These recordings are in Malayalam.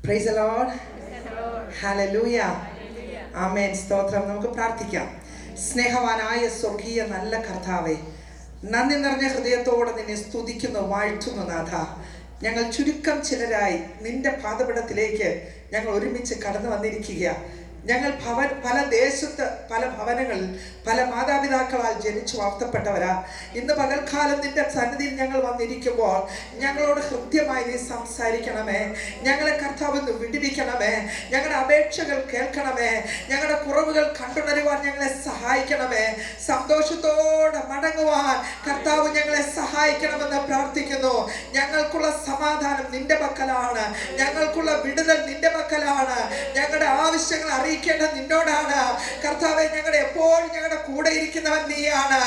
Price the Lord. ഹല്ലേലൂയ. ആമേൻ. സ്തോത്രം. നമുക്ക് പ്രാർത്ഥിക്കാം. സ്നേഹവാനായ സ്വർഗീയ നല്ല കർത്താവേ, നന്ദി നിറഞ്ഞ ഹൃദയത്തോടെ നിന്നെ സ്തുതിക്കുന്നു, വാഴ്ത്തുന്നു നാഥ. ഞങ്ങൾ ചുരുക്കം ചിലരായി നിന്റെ പാദപീഠത്തിലേക്ക് ഞങ്ങൾ ഒരുമിച്ച് കടന്നു വന്നിരിക്കുക. ഞങ്ങൾ പല ദേശത്ത് പല ഭവനങ്ങളിൽ പല മാതാപിതാക്കളാൽ ജനിച്ചു വളർത്തപ്പെട്ടവരാ. ഇന്ന് പകൽക്കാലം നിന്റെ സന്നിധിയിൽ ഞങ്ങൾ വന്നിരിക്കുമ്പോൾ ഞങ്ങളോട് ഹൃദ്യമായി നീ സംസാരിക്കണമേ. ഞങ്ങളെ കർത്താവ് വിടുവിക്കണമേ. ഞങ്ങളുടെ അപേക്ഷകൾ കേൾക്കണമേ. ഞങ്ങളുടെ കുറവുകൾ കണ്ടുണരുവാൻ ഞങ്ങളെ സഹായിക്കണമേ. സന്തോഷത്തോടെ മടങ്ങുവാൻ കർത്താവ് ഞങ്ങളെ സഹായിക്കണമെന്ന് പ്രാർത്ഥിക്കുന്നു. ഞങ്ങൾക്കുള്ള സമാധാനം നിന്റെ പക്കലാണ്. ഞങ്ങൾക്കുള്ള വിടുതൽ നിന്റെ പക്കലാണ്. ഞങ്ങളുടെ ആവശ്യങ്ങൾ അറിയിക്കേണ്ടത് നിന്നോടാണ് കർത്താവെ. ഞങ്ങളുടെ എപ്പോഴും ഞങ്ങളുടെ കൂടെ ഇരിക്കുന്നവൻ നീയാണ്.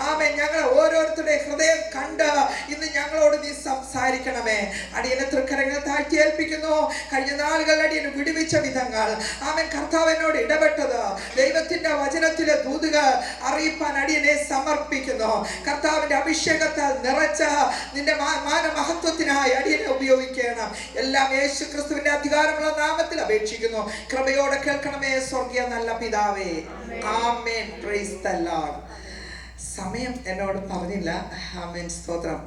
ആമേൻ. ഞങ്ങളെ ഓരോരുത്തരുടെ ഹൃദയം കണ്ട് ഇന്ന് ഞങ്ങളോട് നീ സംസാരിക്കണമേ. അടിയനെ തൃക്കരങ്ങൾ താഴ്ത്തി ഏൽപ്പിക്കുന്നു. കഴിഞ്ഞ നാളുകളിൽ അടിയന് വിടുവിച്ച വിധങ്ങൾ, ആമേൻ, കർത്താവ് എന്നോട് ഇടപെട്ടത്, ദൈവത്തിന്റെ വചനത്തിലെ ദൂതുകൾ അറിയിപ്പാൻ അടിയനെ സമർപ്പിക്കുന്നു. കർത്താവിന്റെ അഭിഷേകത്താൽ നിറച്ച നിന്റെ മാനമഹത്വത്തിനായി അടിയനെ ഉപയോഗിക്കണം. എല്ലാം യേശു ക്രിസ്തുവിന്റെ അധികാരമുള്ള നാമത്തിൽ അപേക്ഷിക്കുന്നു. കൃപയോടെ കേൾക്കണമേ സ്വർഗീയ നല്ല പിതാവേ. ആമേൻ. Praise the Lord. സമയം എന്നോട് പറഞ്ഞില്ല. ആമേൻ. സ്തോത്രം.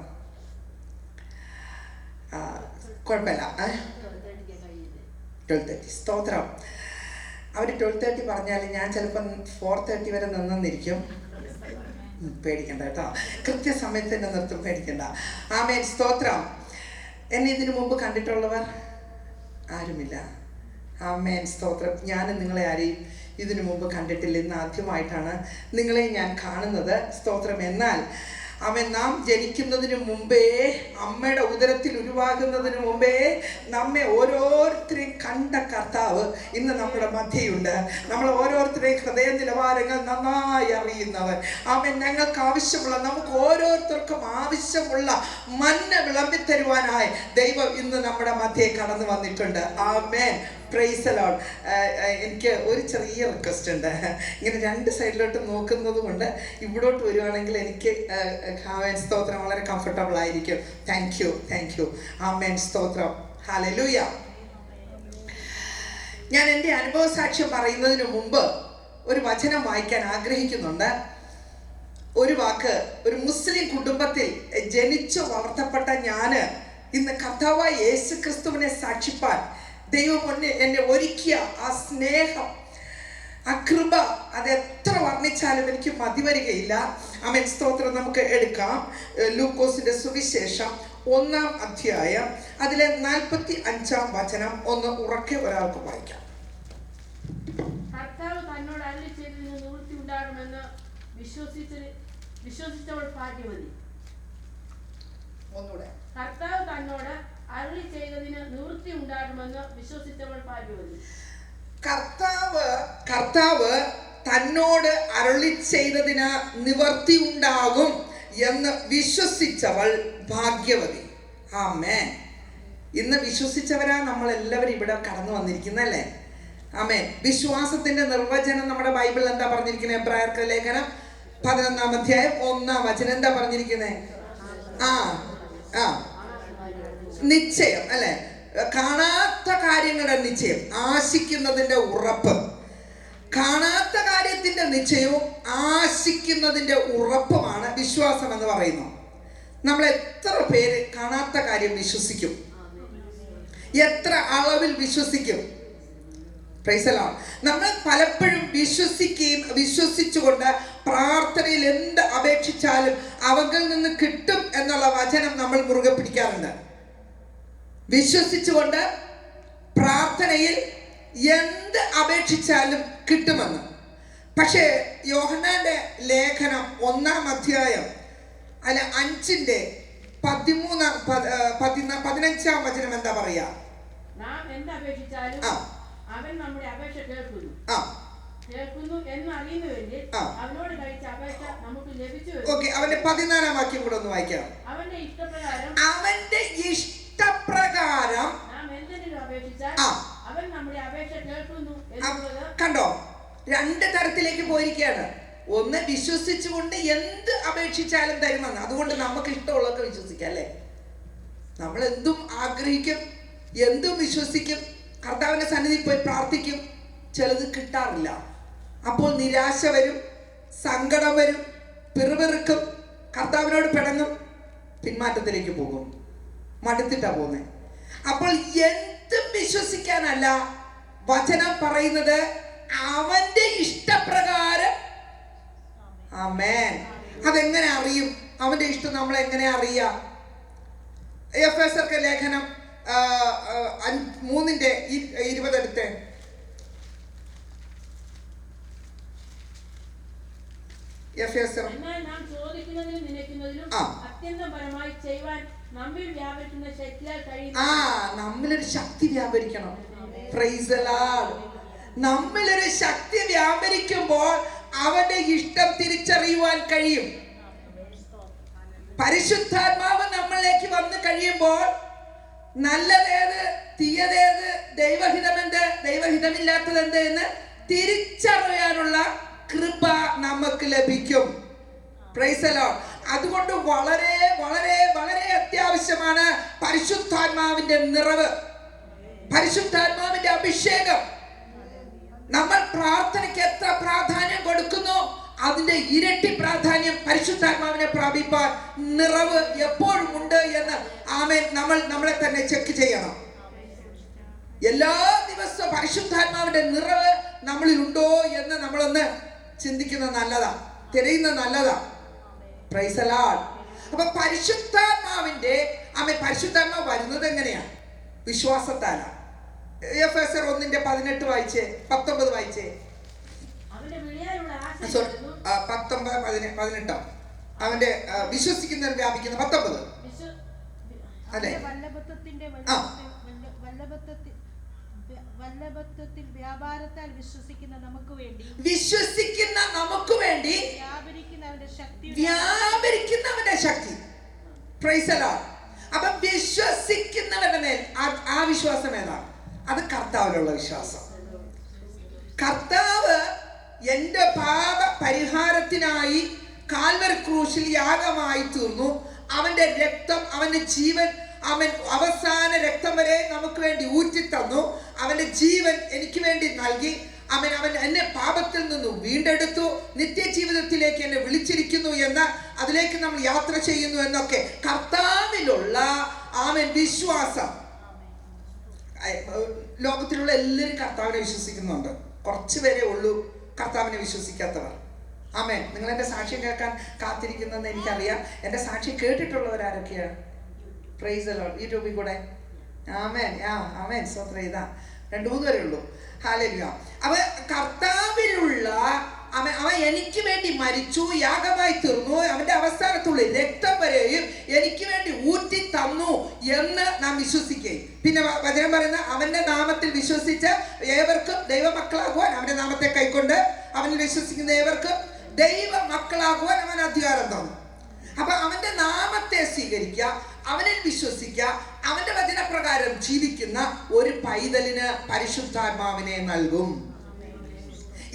കുഴപ്പമില്ല. 12:30. സ്തോത്രം. അവർ 12:30 പറഞ്ഞാൽ ഞാൻ ചിലപ്പം 4:30 വരെ നിന്നിരിക്കും. പേടിക്കണ്ട കേട്ടോ. കൃത്യസമയത്ത് തന്നെ നിർത്തും, പേടിക്കണ്ട. ആമേൻ. സ്തോത്രം. എന്നെ ഇതിനു മുമ്പ് കണ്ടിട്ടുള്ളവർ ആരുമില്ല. ആമേൻ. സ്തോത്രം. ഞാൻ നിങ്ങളെ ആരെയും ഇതിനു മുമ്പ് കണ്ടിട്ടില്ല. ഇന്ന് ആദ്യമായിട്ടാണ് നിങ്ങളെ ഞാൻ കാണുന്നത്. സ്തോത്രം. എന്നാൽ അവൻ നാം ജനിക്കുന്നതിന് മുമ്പേ, അമ്മയുടെ ഉദരത്തിൽ ഉരുവാകുന്നതിന് മുമ്പേ നമ്മെ ഓരോരുത്തരെയും കണ്ട കർത്താവ് ഇന്ന് നമ്മുടെ മധ്യയുണ്ട്. നമ്മൾ ഓരോരുത്തരെയും ഹൃദയ നിലവാരങ്ങൾ നന്നായി അറിയുന്നവൻ. അവൻ ഞങ്ങൾക്ക് ആവശ്യമുള്ള, നമുക്ക് ഓരോരുത്തർക്കും ആവശ്യമുള്ള മന്ന വിളമ്പിത്തരുവാനായി ദൈവം ഇന്ന് നമ്മുടെ മധ്യയെ കടന്നു വന്നിട്ടുണ്ട്. ആമേൻ. Praise the Lord. എനിക്ക് ഒരു ചെറിയ റിക്വസ്റ്റ് ഉണ്ട്. ഇങ്ങനെ രണ്ട് സൈഡിലോട്ട് നോക്കുന്നത് കൊണ്ട് ഇവിടോട്ട് വരുവാണെങ്കിൽ എനിക്ക് ആമേൻ. സ്തോത്രം. വളരെ കംഫർട്ടബിൾ ആയിരിക്കും. Thank you. ആമേൻ. സ്തോത്രം. ഹല്ലേലൂയ. ഞാൻ എൻ്റെ അനുഭവ സാക്ഷ്യം പറയുന്നതിന് മുമ്പ് ഒരു വചനം വായിക്കാൻ ആഗ്രഹിക്കുന്നുണ്ട്. ഒരു വാക്ക്, ഒരു മുസ്ലിം കുടുംബത്തിൽ ജനിച്ചു വളർത്തപ്പെട്ട ഞാൻ ഇന്ന് കർത്താവായ യേശു ക്രിസ്തുവിനെ സാക്ഷിപ്പാൻ ദൈവം എന്നെ ഒരുക്കിയ ആ സ്നേഹം, ആ കൃപ, അത് എത്ര വർണ്ണിച്ചാലും എനിക്ക് മതി വരികയില്ല. ആമേൻ. സ്തോത്രം. നമുക്ക് എടുക്കാം ലൂക്കോസിന്റെ സുവിശേഷം 1-ാം അധ്യായം അതിലെ 45-ാം വചനം ഒന്ന് ഉറക്കെ ഒരാൾക്ക് വായിക്കാം. കർത്താവ് തന്നോട് അരുളിച്ചെയ്തതിന് നിവൃത്തി ഉണ്ടാകുമെന്ന് വിശ്വസിച്ചവൾ ഭാഗ്യവതി. ഒന്നുകൂടെ. കർത്താവ് തന്നോട് അരുളി ചെയ്തതിന് നിവൃത്തി ഉണ്ടാകുമെന്ന് വിശ്വസിച്ചവൾ ഭാഗ്യവതി. കർത്താവ് തന്നോട് അരുളി ചെയ്തതിന് നിവർത്തി ഉണ്ടാകും എന്ന് വിശ്വസിച്ചവൾ ഭാഗ്യവതി. ആമേൻ. ഇന്ന് വിശ്വസിച്ചവരാ നമ്മളെല്ലാവരും ഇവിടെ കടന്നു വന്നിരിക്കുന്നല്ലേ. ആമേൻ. വിശ്വാസത്തിന്റെ നിർവചനം നമ്മുടെ ബൈബിളിൽ എന്താ പറഞ്ഞിരിക്കുന്നത്? എബ്രായർക്ക് ലേഖനം 11-ാം അധ്യായം 1-ാം വചനം എന്താ പറഞ്ഞിരിക്കുന്നത്? നിശ്ചയം അല്ലെ. കാണാത്ത കാര്യങ്ങളുടെ നിശ്ചയം, ആശിക്കുന്നതിന്റെ ഉറപ്പ്. കാണാത്ത കാര്യത്തിന്റെ നിശ്ചയവും ആശിക്കുന്നതിന്റെ ഉറപ്പുമാണ് വിശ്വാസം എന്ന് പറയുന്നു. നമ്മൾ എത്ര പേര് കാണാത്ത കാര്യം വിശ്വസിക്കും? എത്ര അളവിൽ വിശ്വസിക്കും? Price the Lord. നമ്മൾ പലപ്പോഴും വിശ്വസിച്ചുകൊണ്ട് പ്രാർത്ഥനയിൽ എന്ത് അപേക്ഷിച്ചാലും അവങ്കിൽ നിന്ന് കിട്ടും എന്നുള്ള വചനം നമ്മൾ മുറുകെ പിടിക്കാറുണ്ട്. വിശ്വസിച്ചുകൊണ്ട് പ്രാർത്ഥനയിൽ എന്ത് അപേക്ഷിച്ചാലും കിട്ടുമെന്ന്. പക്ഷേ യോഹന്നാന്റെ ലേഖനം 1-ാം അധ്യായം അല്ല 5-ന്റെ 15-ാം വചനം എന്താ പറയാ? നാം എന്ത് അപേക്ഷിച്ചാലും അവൻ നമ്മുടെ അപേക്ഷ കേൾക്കുന്നു എന്ന് അറിയുന്നുവെങ്കിൽ അവനോട് കഴിച്ച അപേക്ഷ നമുക്ക് ലഭിച്ചു. ഓക്കെ, അവന്റെ 14-ാം വാക്യം കൂടെ ഒന്ന് വായിക്കാം. അവന്റെ ഇഷ്ടപ്രകാരം നാം എന്തെങ്കിലും അപേക്ഷിച്ചാൽ അവൻ നമ്മുടെ അപേക്ഷ കേൾക്കുന്നു എന്നുള്ളത് കണ്ടോ. രണ്ട് തരത്തിലേക്ക് പോയിരിക്കുകയാണ്. ഒന്ന്, വിശ്വസിച്ചുകൊണ്ട് എന്ത് അപേക്ഷിച്ചാലും തരുമെന്ന്. അതുകൊണ്ട് നമുക്ക് ഇഷ്ടമുള്ളതൊക്കെ വിശ്വസിക്കാം അല്ലേ. നമ്മൾ എന്തും ആഗ്രഹിക്കും, എന്തും വിശ്വസിക്കും. കർത്താവിന്റെ സന്നിധി പോയി പ്രാർത്ഥിക്കും, ചിലത് കിട്ടാറില്ല. അപ്പോൾ നിരാശ വരും, സങ്കടം വരും, പിറുപിറുക്കും, കർത്താവിനോട് പിണങ്ങും, പിന്മാറ്റത്തിലേക്ക് പോകും, മടുത്തിട്ടാ പോകുന്നത്. അപ്പോൾ എന്തും വിശ്വസിക്കാനല്ല വചനം പറയുന്നത്, അവന്റെ ഇഷ്ടപ്രകാരം. ആമേൻ. അതെങ്ങനെ അറിയും? അവന്റെ ഇഷ്ടം നമ്മൾ എങ്ങനെ അറിയാം? എഫേസ്യർക്ക് ലേഖനം 3:20 എടുത്തേ. നമ്മളിലൊരു ശക്തി വ്യാപരിക്കണം. Praise the Lord. നമ്മളിലൊരു ശക്തി വ്യാപരിക്കുമ്പോൾ അവന്റെ ഇഷ്ടം തിരിച്ചറിയുവാൻ കഴിയും. പരിശുദ്ധാത്മാവ് നമ്മളിലേക്ക് വന്നു കഴിയുമ്പോൾ നല്ലതേത്, തീയതേത്, ദൈവഹിതമെന്ത്, ദൈവഹിതമില്ലാത്തത് എന്ത് എന്ന് തിരിച്ചറിയാനുള്ള കൃപ നമുക്ക് ലഭിക്കും. Price the Lord. അതുകൊണ്ട് വളരെ വളരെ വളരെ അത്യാവശ്യമാണ് പരിശുദ്ധാത്മാവിന്റെ നിറവ്, പരിശുദ്ധാത്മാവിന്റെ അഭിഷേകം. നമ്മൾ പ്രാർത്ഥനയ്ക്ക് എത്ര പ്രാധാന്യം കൊടുക്കുന്നു, അതിന്റെ ഇരട്ടി പ്രാധാന്യം പരിശുദ്ധാത്മാവിനെ പ്രാപിപ്പാൻ നിറവ് എപ്പോഴും ഉണ്ട് എന്ന് ആമേൻ നമ്മളെ തന്നെ ചെക്ക് ചെയ്യണം. എല്ലാ ദിവസവും പരിശുദ്ധാത്മാവിന്റെ നിറവ് നമ്മളിൽ ഉണ്ടോ എന്ന് നമ്മളൊന്ന് ചിന്തിക്കുന്നത് നല്ലതാ, തിരയുന്നത് നല്ലതാ. Price the Lord. അപ്പൊ പരിശുദ്ധാത്മാവിന്റെ പരിശുദ്ധാത്മാവ് വരുന്നത് എങ്ങനെയാ? വിശ്വാസത്താലാ. എഫേസ്യർ 1:18 വായിച്ചേ, 19 വായിച്ചേ. 19:18 അവന്റെ വിശ്വസിക്കുന്നവർ വ്യാപിക്കുന്ന 19 അല്ലെ? വ്യാപാരത്താൽ വിശ്വസിക്കുന്ന നമുക്ക് വേണ്ടി വ്യാപരിക്കുന്നവന്റെ ശക്തി. Praise the Lord. അപ്പൊ വിശ്വസിക്കുന്നവരുടെ മേൽ ആ വിശ്വാസം ഏതാണ്? അത് കർത്താവിലുള്ള വിശ്വാസം. കർത്താവ് എന്റെ പാപ പരിഹാരത്തിനായി കാൽവരി ക്രൂശിൽ യാഗമായി തീർന്നു. അവന്റെ രക്തം, അവന്റെ ജീവൻ, അവൻ അവസാന രക്തം വരെ നമുക്ക് വേണ്ടി ഊറ്റി തന്നു. അവന്റെ ജീവൻ എനിക്ക് വേണ്ടി നൽകി. അവൻ എന്നെ പാപത്തിൽ നിന്നും വീണ്ടെടുത്തു, നിത്യജീവിതത്തിലേക്ക് എന്നെ വിളിച്ചിരിക്കുന്നു എന്ന്, അതിലേക്ക് നമ്മൾ യാത്ര ചെയ്യുന്നു എന്നൊക്കെ കർത്താവിലുള്ള വിശ്വാസം. ലോകത്തിലുള്ള എല്ലാവരും കർത്താവിനെ വിശ്വസിക്കുന്നുണ്ട്, കുറച്ച് പേരേ ഉള്ളൂ കർത്താവിനെ വിശ്വസിക്കാത്തവർ. ആമേൻ. നിങ്ങൾ എൻ്റെ സാക്ഷ്യം കേൾക്കാൻ കാത്തിരിക്കുന്നെന്ന് എനിക്കറിയാം. എൻ്റെ സാക്ഷ്യം കേട്ടിട്ടുള്ളവരാരൊക്കെയാണ്? Price the Lord. യൂട്യൂബിൽ കൂടെ ആമേൻ. ആമേൻ. സ്തോത്രം. ഇതാ 2-3 പേരേ ഉള്ളൂ. ഹല്ലേലൂയ. അവ കർത്താവിലുള്ള അവൻ എനിക്ക് വേണ്ടി മരിച്ചു, യാഗമായി തീർന്നു, അവന്റെ അവസാനത്തുള്ള രക്തം വരെയും എനിക്ക് വേണ്ടി ഊറ്റി തന്നു എന്ന് നാം വിശ്വസിക്കുകയും, പിന്നെ വചനം പറയുന്ന അവന്റെ നാമത്തിൽ വിശ്വസിച്ച് ഏവർക്കും ദൈവമക്കളാകുവാൻ, അവന്റെ നാമത്തെ കൈക്കൊണ്ട് അവനിൽ വിശ്വസിക്കുന്ന ഏവർക്കും ദൈവ മക്കളാകുവാൻ അവൻ അധികാരം തന്നു. അപ്പൊ അവന്റെ നാമത്തെ സ്വീകരിക്കുക, അവനിൽ വിശ്വസിക്കുക, അവന്റെ വചനപ്രകാരം ജീവിക്കുന്ന ഒരു പൈതലിന് പരിശുദ്ധാത്മാവിനെ നൽകും.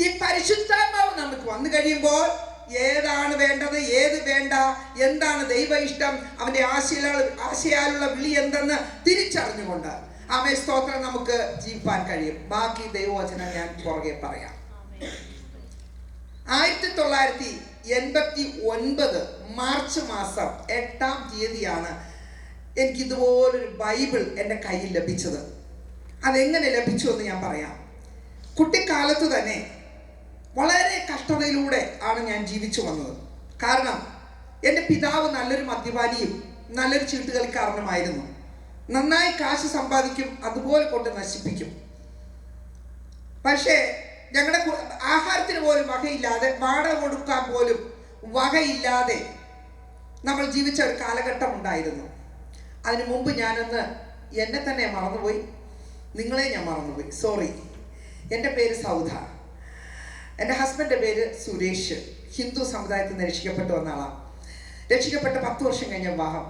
ഈ പരിശുദ്ധാത്മാവ് നമുക്ക് വന്നു കഴിയുമ്പോൾ ഏതാണ് വേണ്ടത്, ഏത് വേണ്ട, എന്താണ് ദൈവ ഇഷ്ടം, അവന്റെ ആശയാലുള്ള വിളി എന്തെന്ന് തിരിച്ചറിഞ്ഞുകൊണ്ട് ആമേൻ സ്തോത്രം നമുക്ക് ജീവിക്കാൻ കഴിയും. ബാക്കി ദൈവവചനം ഞാൻ പുറകെ പറയാം. 1989 മാർച്ച് മാസം 8-ാം തീയതിയാണ് എനിക്കിതുപോലൊരു ബൈബിൾ എൻ്റെ കയ്യിൽ ലഭിച്ചത്. അതെങ്ങനെ ലഭിച്ചു എന്ന് ഞാൻ പറയാം. കുട്ടിക്കാലത്ത് തന്നെ വളരെ കഷ്ടതയിലൂടെ ആണ് ഞാൻ ജീവിച്ചു വന്നത്. കാരണം എൻ്റെ പിതാവ് നല്ലൊരു മദ്യപാനിയും നല്ലൊരു ചീട്ടുകളിക്കാരനുമായിരുന്നു. നന്നായി കാശ് സമ്പാദിക്കും, അതുപോലെ കൊണ്ട് നശിപ്പിക്കും. പക്ഷേ ഞങ്ങളുടെ ആഹാരത്തിന് പോലും വകയില്ലാതെ, വാടക കൊടുക്കാൻ പോലും വകയില്ലാതെ നമ്മൾ ജീവിച്ച ഒരു കാലഘട്ടം ഉണ്ടായിരുന്നു. അതിനു മുമ്പ് ഞാനൊന്ന് എന്നെ തന്നെ മറന്നുപോയി, നിങ്ങളെ ഞാൻ മറന്നുപോയി, സോറി. എൻ്റെ പേര് സൗധ, എൻ്റെ ഹസ്ബൻഡിൻ്റെ പേര് സുരേഷ്. ഹിന്ദു സമുദായത്തിൽ നിന്ന് രക്ഷിക്കപ്പെട്ടു വന്ന ആളാണ്. രക്ഷിക്കപ്പെട്ട് 10 വർഷം കഴിഞ്ഞ വിവാഹം.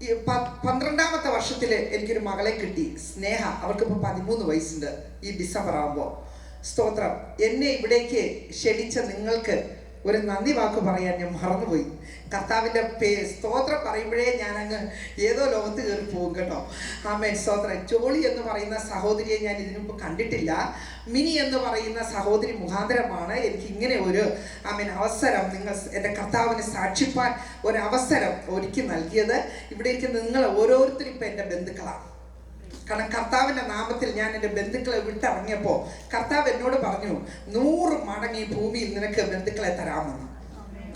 ഈ 12ാമത്തെ വർഷത്തിൽ എനിക്കൊരു മകളെ കിട്ടി, സ്നേഹ. അവൾക്കിപ്പോൾ 13 വയസ്സുണ്ട് ഈ ഡിസംബർ ആകുമ്പോൾ. സ്തോത്രം. എന്നെ ഇവിടേക്ക് ക്ഷണിച്ച നിങ്ങൾക്ക് ഒരു നന്ദി വാക്ക് പറയാൻ ഞാൻ മറന്നുപോയി. കർത്താവിൻ്റെ സ്തോത്രം പറയുമ്പോഴേ ഞാൻ അങ്ങ് ഏതോ ലോകത്ത് കയറി പോകും കേട്ടോ. ആമേൻ, സ്തോത്രം. ജോളി എന്ന് പറയുന്ന സഹോദരിയെ ഞാൻ ഇതിനു മുമ്പ് കണ്ടിട്ടില്ല. മിനി എന്ന് പറയുന്ന സഹോദരി മുഖാന്തരമാണ് എനിക്ക് ഇങ്ങനെ ഒരു അവസരം, നിങ്ങൾ എൻ്റെ കർത്താവിന് സാക്ഷിപ്പാൻ ഒരവസരം ഒരുക്കി നൽകിയത്. ഇവിടേക്ക് നിങ്ങൾ ഓരോരുത്തരും ഇപ്പം എൻ്റെ ബന്ധുക്കളാണ്. കാരണം കർത്താവിൻ്റെ നാമത്തിൽ ഞാൻ എൻ്റെ ബന്ധുക്കളെ വിട്ടിറങ്ങിയപ്പോൾ കർത്താവ് എന്നോട് പറഞ്ഞു, 100 മടങ്ങ് ഈ ഭൂമിയിൽ നിനക്ക് ബന്ധുക്കളെ തരാമെന്ന്.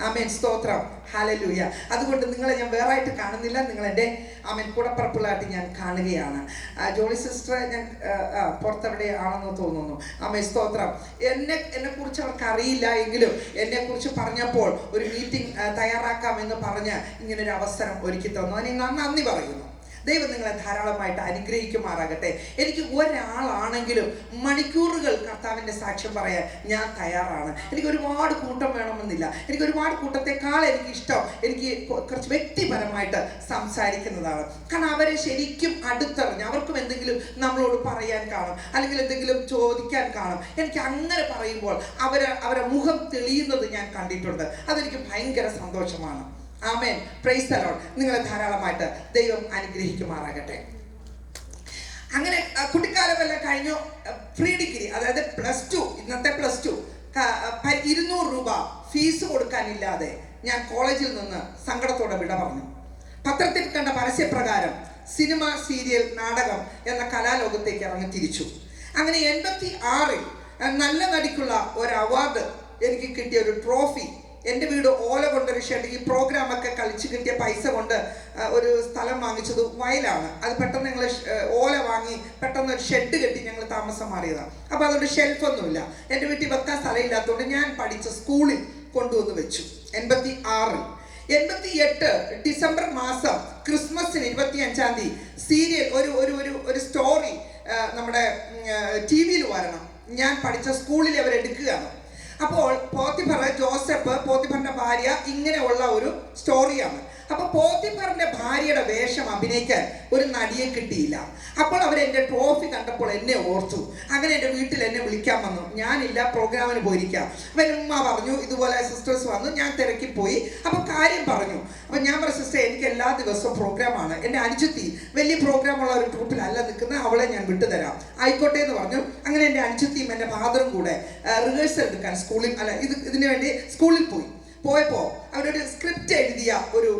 ആമേൻ, സ്തോത്രം. ഹല്ലേലൂയ. അതുകൊണ്ട് നിങ്ങളെ ഞാൻ വേറെ ആയിട്ട് കാണുന്നില്ല, നിങ്ങളെൻ്റെ കൂടപ്പറപ്പുകളായിട്ട് ഞാൻ കാണുകയാണ്. ജോളി സിസ്റ്റർ ഞാൻ പുറത്തെവിടെ ആണെന്ന് തോന്നുന്നു. ആമേൻ, സ്തോത്രം. എന്നെ കുറിച്ച് അവർക്ക് അറിയില്ല എങ്കിലും എന്നെക്കുറിച്ച് പറഞ്ഞപ്പോൾ ഒരു മീറ്റിംഗ് തയ്യാറാക്കാമെന്ന് പറഞ്ഞ് ഇങ്ങനൊരു അവസരം ഒരുക്കി തന്നു. അതിന് ഞാൻ നന്ദി പറയുന്നു. ദൈവം നിങ്ങളെ ധാരാളമായിട്ട് അനുഗ്രഹിക്കുമാറാകട്ടെ. എനിക്ക് ഒരാളാണെങ്കിലും മണിക്കൂറുകൾ കർത്താവിൻ്റെ സാക്ഷ്യം പറയാൻ ഞാൻ തയ്യാറാണ്. എനിക്ക് ഒരുപാട് കൂട്ടം വേണമെന്നില്ല. എനിക്ക് ഒരുപാട് കൂട്ടത്തെക്കാൾ എനിക്കിഷ്ടം എനിക്ക് കുറച്ച് വ്യക്തിപരമായിട്ട് സംസാരിക്കുന്നതാണ്. കാരണം അവരെ ശരിക്കും അടുത്തറിഞ്ഞ് അവർക്കും എന്തെങ്കിലും നമ്മളോട് പറയാൻ കാണും, അല്ലെങ്കിൽ എന്തെങ്കിലും ചോദിക്കാൻ കാണും. എനിക്ക് അങ്ങനെ പറയുമ്പോൾ അവരെ മുഖം തെളിയുന്നത് ഞാൻ കണ്ടിട്ടുണ്ട്. അതെനിക്ക് ഭയങ്കര സന്തോഷമാണ്. ആമേൻ, പ്രൈസ് ദി ലോർഡ്. നിങ്ങളെ ധാരാളമായിട്ട് ദൈവം അനുഗ്രഹിക്കുമാറാകട്ടെ. അങ്ങനെ കുട്ടിക്കാലമെല്ലാം കഴിഞ്ഞു. പ്രീ ഡിഗ്രി, അതായത് +2, ഇന്നത്തെ +2, 200 രൂപ ഫീസ് കൊടുക്കാനില്ലാതെ ഞാൻ കോളേജിൽ നിന്ന് സങ്കടത്തോടെ വിട പറഞ്ഞു. പത്രത്തിൽ കണ്ട പരസ്യപ്രകാരം സിനിമ, സീരിയൽ, നാടകം എന്ന കലാലോകത്തേക്ക് ഇറങ്ങി തിരിച്ചു. അങ്ങനെ 86-ൽ നല്ല നടിക്കുള്ള ഒരു അവാർഡ് എനിക്ക് കിട്ടിയ ഒരു ട്രോഫി. എൻ്റെ വീട് ഓല കൊണ്ടൊരു ഷെഡ്, ഈ പ്രോഗ്രാമൊക്കെ കളിച്ച് കിട്ടിയ പൈസ കൊണ്ട് ഒരു സ്ഥലം വാങ്ങിച്ചത് വയലാണ്. അത് പെട്ടെന്ന് ഞങ്ങൾ ഓല വാങ്ങി പെട്ടെന്ന് ഒരു ഷെഡ് കെട്ടി ഞങ്ങൾ താമസം മാറിയതാണ്. അപ്പോൾ അതുകൊണ്ട് ഷെൽഫൊന്നുമില്ല, എൻ്റെ വീട്ടിൽ വെക്കാൻ സ്ഥലമില്ലാത്തതുകൊണ്ട് ഞാൻ പഠിച്ച സ്കൂളിൽ കൊണ്ടുവന്ന് വെച്ചു. 86-ൽ 88 ഡിസംബർ മാസം ക്രിസ്മസിന് 25-ാം തീയതി സീരിയൽ ഒരു സ്റ്റോറി നമ്മുടെ TV-യിൽ വരണം. ഞാൻ പഠിച്ച സ്കൂളിൽ അവരെടുക്കുകയാണ്. അപ്പോൾ ജോസഫ് പോത്തിഫറിന്റെ ഭാര്യ ഇങ്ങനെയുള്ള ഒരു സ്റ്റോറിയാണ്. അപ്പോൾ പോത്തിഫറിന്റെ ഭാര്യയുടെ വേഷം അഭിനയിക്കാൻ ഒരു നടിയെ കിട്ടിയില്ല. അപ്പോൾ അവരെൻ്റെ ട്രോഫി കണ്ടപ്പോൾ എന്നെ ഓർത്തു. അങ്ങനെ എൻ്റെ വീട്ടിൽ എന്നെ വിളിക്കാൻ വന്നു. ഞാനില്ല, പ്രോഗ്രാമിന് പോയിരിക്കാം. അപ്പം എൻ്റെ ഉമ്മ പറഞ്ഞു, ഇതുപോലെ സിസ്റ്റേഴ്സ് വന്നു. ഞാൻ തിരക്കി പോയി. അപ്പോൾ കാര്യം പറഞ്ഞു. അപ്പം ഞാൻ പറഞ്ഞു, സിസ്റ്റർ എനിക്ക് എല്ലാ ദിവസവും പ്രോഗ്രാമാണ്. എൻ്റെ അനുജത്തി വലിയ പ്രോഗ്രാമുള്ള ഒരു ട്രൂപ്പിലല്ല നിൽക്കുന്നത്, അവളെ ഞാൻ വിട്ടുതരാം. ആയിക്കോട്ടെ എന്ന് പറഞ്ഞു. അങ്ങനെ എൻ്റെ അനുജത്തിയും എൻ്റെ ഫാദറും കൂടെ റിഹേഴ്സൽ എടുക്കാൻ ഇതിനു വേണ്ടി സ്കൂളിൽ പോയപ്പോൾ അവരൊരു സ്ക്രിപ്റ്റ് എഴുതിയ ഒരു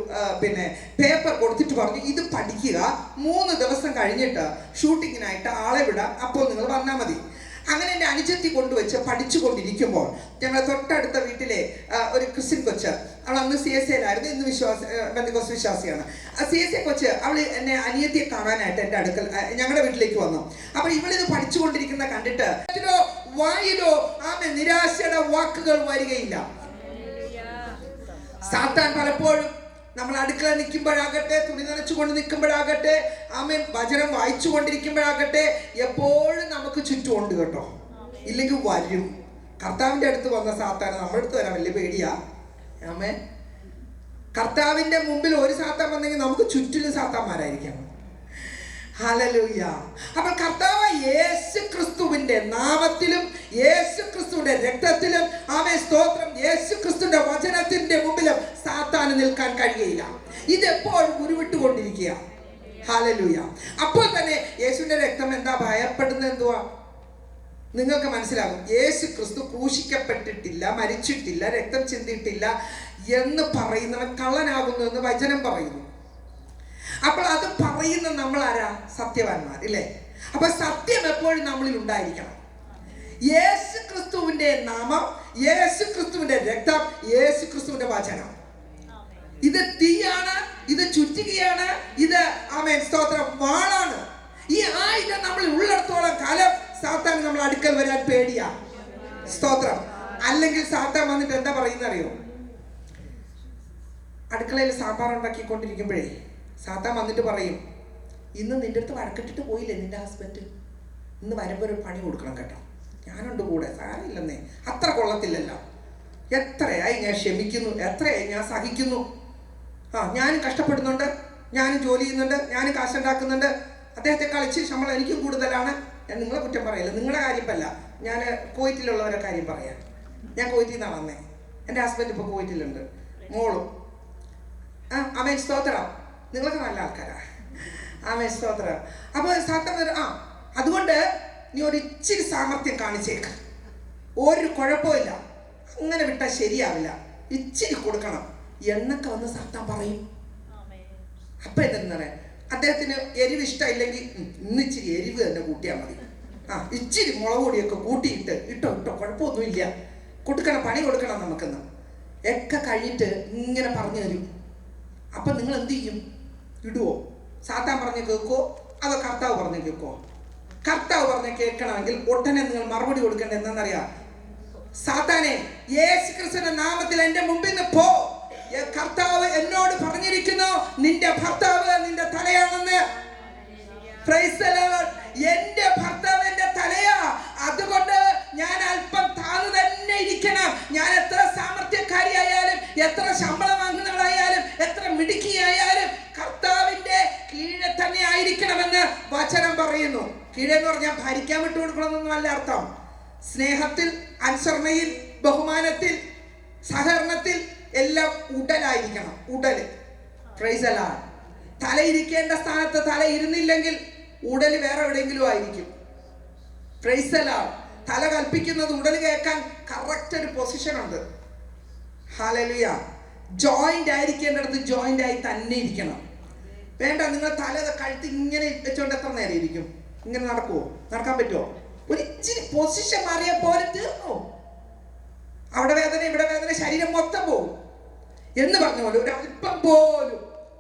പേപ്പർ കൊടുത്തിട്ട് പറഞ്ഞു, ഇത് പഠിക്കുക, 3 ദിവസം കഴിഞ്ഞിട്ട് ഷൂട്ടിങ്ങിനായിട്ട് ആളെ വിടാം, അപ്പോൾ നിങ്ങൾ വന്നാൽ മതി. അങ്ങനെ എൻ്റെ അനുജത്തി കൊണ്ടുവച്ച് പഠിച്ചുകൊണ്ടിരിക്കുമ്പോൾ ഞങ്ങൾ തൊട്ടടുത്ത വീട്ടിലെ ഒരു ക്രിസ്ത്യൻ കൊച്ച്, അവൾ അന്ന് CSAയിലായിരുന്നു, ഇന്ന് പെന്തക്കോസ്ത് വിശ്വാസിയാണ്. CSA കൊച്ച് അവൾ എന്നെ അനിയത്തിയെ കാണാനായിട്ട് എൻ്റെ അടുക്കൽ ഞങ്ങളുടെ വീട്ടിലേക്ക് വന്നു. അപ്പോൾ ഇവളിത് പഠിച്ചുകൊണ്ടിരിക്കുന്ന കണ്ടിട്ട് വായിലോ നിരാശയുടെ വാക്കുകൾ വരികയില്ല. സാത്താൻ പലപ്പോഴും നമ്മൾ അടുക്കള നിൽക്കുമ്പോഴാകട്ടെ, തുണി നനച്ചുകൊണ്ട് നിൽക്കുമ്പോഴാകട്ടെ, വചനം വായിച്ചു കൊണ്ടിരിക്കുമ്പോഴാകട്ടെ, എപ്പോഴും നമുക്ക് ചുറ്റുമുണ്ട് കേട്ടോ. ഇല്ലെങ്കിൽ വരും. കർത്താവിൻ്റെ അടുത്ത് വന്ന സാത്താൻ നമ്മുടെ അടുത്ത് വരാൻ വലിയ പേടിയാ. കർത്താവിൻ്റെ മുമ്പിൽ ഒരു സാത്താൻ വന്നെങ്കിൽ നമുക്ക് ചുറ്റിലും സാത്താന്മാരായിരിക്കണം. ഹല്ലേലൂയ. അപ്പോൾ കർത്താവ് യേശു ക്രിസ്തുവിന്റെ നാമത്തിലും യേശു ക്രിസ്തുവിന്റെ രക്തത്തിലും സ്തോത്രം, യേശു ക്രിസ്തുവിന്റെ വചനത്തിന്റെ മുമ്പിലും സാത്താന് നിൽക്കാൻ കഴിയില്ല. ഇതെപ്പോഴും ഉരുവിട്ടുകൊണ്ടിരിക്കുക. ഹല്ലേലൂയ. അപ്പോൾ തന്നെ യേശുവിന്റെ രക്തം എന്താ ഭയപ്പെടുന്നത്? എന്തുവാ നിങ്ങൾക്ക് മനസ്സിലാകും. യേശു ക്രിസ്തു ക്രൂശിക്കപ്പെട്ടിട്ടില്ല, മരിച്ചിട്ടില്ല, രക്തം ചിന്തിയിട്ടില്ല എന്ന് പറയുന്നവൻ കള്ളനാകുന്നു എന്ന് വചനം പറയുന്നു. അപ്പോൾ അത് പറയുന്ന നമ്മൾ ആരാ? സത്യവാന്മാർ, ഇല്ലേ? അപ്പൊ സത്യം എപ്പോഴും നമ്മളിൽ ഉണ്ടായിരിക്കണം. യേശു ക്രിസ്തുവിന്റെ നാമം, യേശു ക്രിസ്തുവിന്റെ രക്തം, യേശു ക്രിസ്തുവിന്റെ വചനം, ഇത് തീയാണ്, ഇത് ചുറ്റികയാണ്, ഇത് സ്തോത്രം വാളാണ്. ഈ ആയുധം നമ്മൾ ഉള്ളിടത്തോളം കാലം സാത്താൻ നമ്മൾ അടുക്കൽ വരാൻ പേടിയാ. സ്തോത്രം. അല്ലെങ്കിൽ സാത്താൻ വന്നിട്ട് എന്താ പറയുന്ന അറിയോ? അടുക്കളയിൽ സാമ്പാർ ഉണ്ടാക്കിക്കൊണ്ടിരിക്കുമ്പോഴേ സാത്താൻ വന്നിട്ട് പറയും, ഇന്ന് നിന്റെ അടുത്ത് വഴക്കിട്ടിട്ട് പോയില്ലേ നിന്റെ ഹസ്ബൻഡ്, ഇന്ന് വരുമ്പോൾ ഒരു പണി കൊടുക്കണം കേട്ടോ, ഞാനുണ്ട് കൂടെ, സാരമില്ലെന്നേ, അത്ര കൊള്ളത്തില്ലല്ലോ, എത്രയായി ഞാൻ ക്ഷമിക്കുന്നു, എത്രയായി ഞാൻ സഹിക്കുന്നു, ഞാനും കഷ്ടപ്പെടുന്നുണ്ട്, ഞാനും ജോലി ചെയ്യുന്നുണ്ട്, ഞാനും കാശുണ്ടാക്കുന്നുണ്ട്, അദ്ദേഹത്തെ കളിച്ച് ശമ്പളം എനിക്കും കൂടുതലാണ്. ഞാൻ നിങ്ങളെ കുറ്റം പറയില്ല, നിങ്ങളുടെ കാര്യമല്ല, ഞാൻ കുവൈറ്റിലുള്ളവരെ കാര്യം പറയാം. ഞാൻ കുവൈറ്റിൽ നിന്നാണ് വന്നേ. എൻ്റെ ഹസ്ബൻഡ് ഇപ്പോൾ കുവൈറ്റിലുണ്ട്, മോളും. ആമേൻ സ്തോത്രം. നിങ്ങളൊക്കെ നല്ല ആൾക്കാരാ. ആമേൻ സ്തോത്രം. അപ്പോൾ അതുകൊണ്ട് നീ ഒരു ഇച്ചിരി സാമർത്ഥ്യം കാണിച്ചേക്ക്, ഒരു കുഴപ്പമില്ല. അങ്ങനെ വിട്ടാൽ ശരിയാവില്ല, ഇച്ചിരി കൊടുക്കണം എന്നൊക്കെ വന്ന് സാത്താൻ പറയും. അപ്പം എന്താ പറയാ, അദ്ദേഹത്തിന് എരിവ് ഇഷ്ടമില്ലെങ്കിൽ ഇന്ന് ഇച്ചിരി എരിവ് തന്നെ കൂട്ടിയാൽ മതി. ഇച്ചിരി മുളക് പൊടിയൊക്കെ കൂട്ടിയിട്ട് ഇട്ടോ കുഴപ്പമൊന്നുമില്ല, കൊടുക്കണം, പണി കൊടുക്കണം നമുക്കെന്ന് ഒക്കെ കഴിഞ്ഞിട്ട് ഇങ്ങനെ പറഞ്ഞു തരും. അപ്പം നിങ്ങൾ എന്ത് ചെയ്യും? ഇടുവോ? സാത്താൻ പറഞ്ഞ് കേൾക്കുമോ അതോ കർത്താവ് പറഞ്ഞ് കേൾക്കുമോ? കർത്താവ് പറഞ്ഞ് കേൾക്കണമെങ്കിൽ ഉടനെ നിങ്ങൾ മറുപടി കൊടുക്കേണ്ടത് എന്താണെന്നറിയാം? സാത്താനെ, യേശു ക്രിസ്തുവിന്റെ നാമത്തിൽ എൻ്റെ മുമ്പിൽ നിന്ന് പോ. കർത്താവ് എന്നോട് പറഞ്ഞിരിക്കുന്നു, നിന്റെ ഭർത്താവ് നിന്റെ തലയാണെന്ന്. Price the Lord. എന്റെ ഭർത്താവ് എന്റെ തലയാ, അതുകൊണ്ട് ഞാൻ അല്പം താഴ്ന്നു തന്നെ ഇരിക്കണം. ഞാൻ എത്ര സാമർത്ഥ്യക്കാരിയായാലും, എത്ര ശമ്പളം വാങ്ങുന്നവളായാലും, എത്ര മിടുക്കിയായാലും കർത്താവിന്റെ കീഴെ തന്നെ ആയിരിക്കണമെന്ന് വചനം പറയുന്നു. കീഴെന്ന് പറഞ്ഞാൽ ഭരിക്കാൻ വിട്ടുകൊടുക്കണമെന്നൊന്നും അല്ല അർത്ഥം. സ്നേഹത്തിൽ, അനുസരണയിൽ, ബഹുമാനത്തിൽ, സഹകരണത്തിൽ എല്ലാം ഉടലായിരിക്കണം. ഉടല്. Praise the Lord. തല ഇരിക്കേണ്ട സ്ഥാനത്ത് തല ഇരുന്നില്ലെങ്കിൽ ഉടല് വേറെ എവിടെയെങ്കിലും ആയിരിക്കും. Praise the Lord. തല കൽപ്പിക്കുന്നത് ഉടല് കേൾക്കാൻ കറക്റ്റ് ഒരു പൊസിഷൻ ഉണ്ട്. ഹല്ലേലൂയ. ജോയിന്റ് ആയിരിക്കേണ്ടടുത്ത് ജോയിന്റ് ആയി തന്നെ ഇരിക്കണം. വേണ്ട, നിങ്ങൾ തല കഴുത്ത് ഇങ്ങനെ വെച്ചോണ്ട് എത്ര നേരം ഇരിക്കും? ഇങ്ങനെ നടക്കുമോ? നടക്കാൻ പറ്റുമോ? ഒരു ഇച്ചിരി പൊസിഷൻ മാറിയ പോലെ തീർന്നു. അവിടെ വേദന, ഇവിടെ വേദന, ശരീരം മൊത്തം പോകും എന്ന് പറഞ്ഞ പോലെ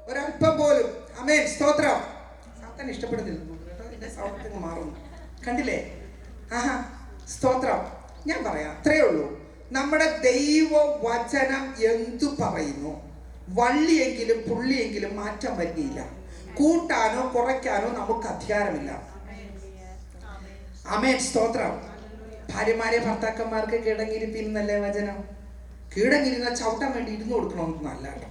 ഒരല്പം പോലും ആമേൻ സ്തോത്രം. സാത്താൻ ഇഷ്ടപ്പെടുന്നില്ല കേട്ടോ, എന്റെ സൗണ്ട് മാറുന്നു, കണ്ടില്ലേ? സ്തോത്രം. ഞാൻ പറയാം, അത്രയേ ഉള്ളൂ. നമ്മുടെ ദൈവ വചനം എന്തു പറയുന്നു, വള്ളിയെങ്കിലും പുള്ളിയെങ്കിലും മാറ്റം വരികയില്ല. കൂട്ടാനോ കുറയ്ക്കാനോ നമുക്ക് അധികാരമില്ല. ആമേൻ സ്തോത്രം. ഭാര്യമാരെ ഭർത്താക്കന്മാർക്ക് കിടങ്ങിയിരിപ്പിന്നല്ലേ വചനം. കീഴങ്ങിരുന്ന ചവിട്ടാൻ വേണ്ടി ഇരുന്ന് കൊടുക്കണമെന്നല്ല കേട്ടോ.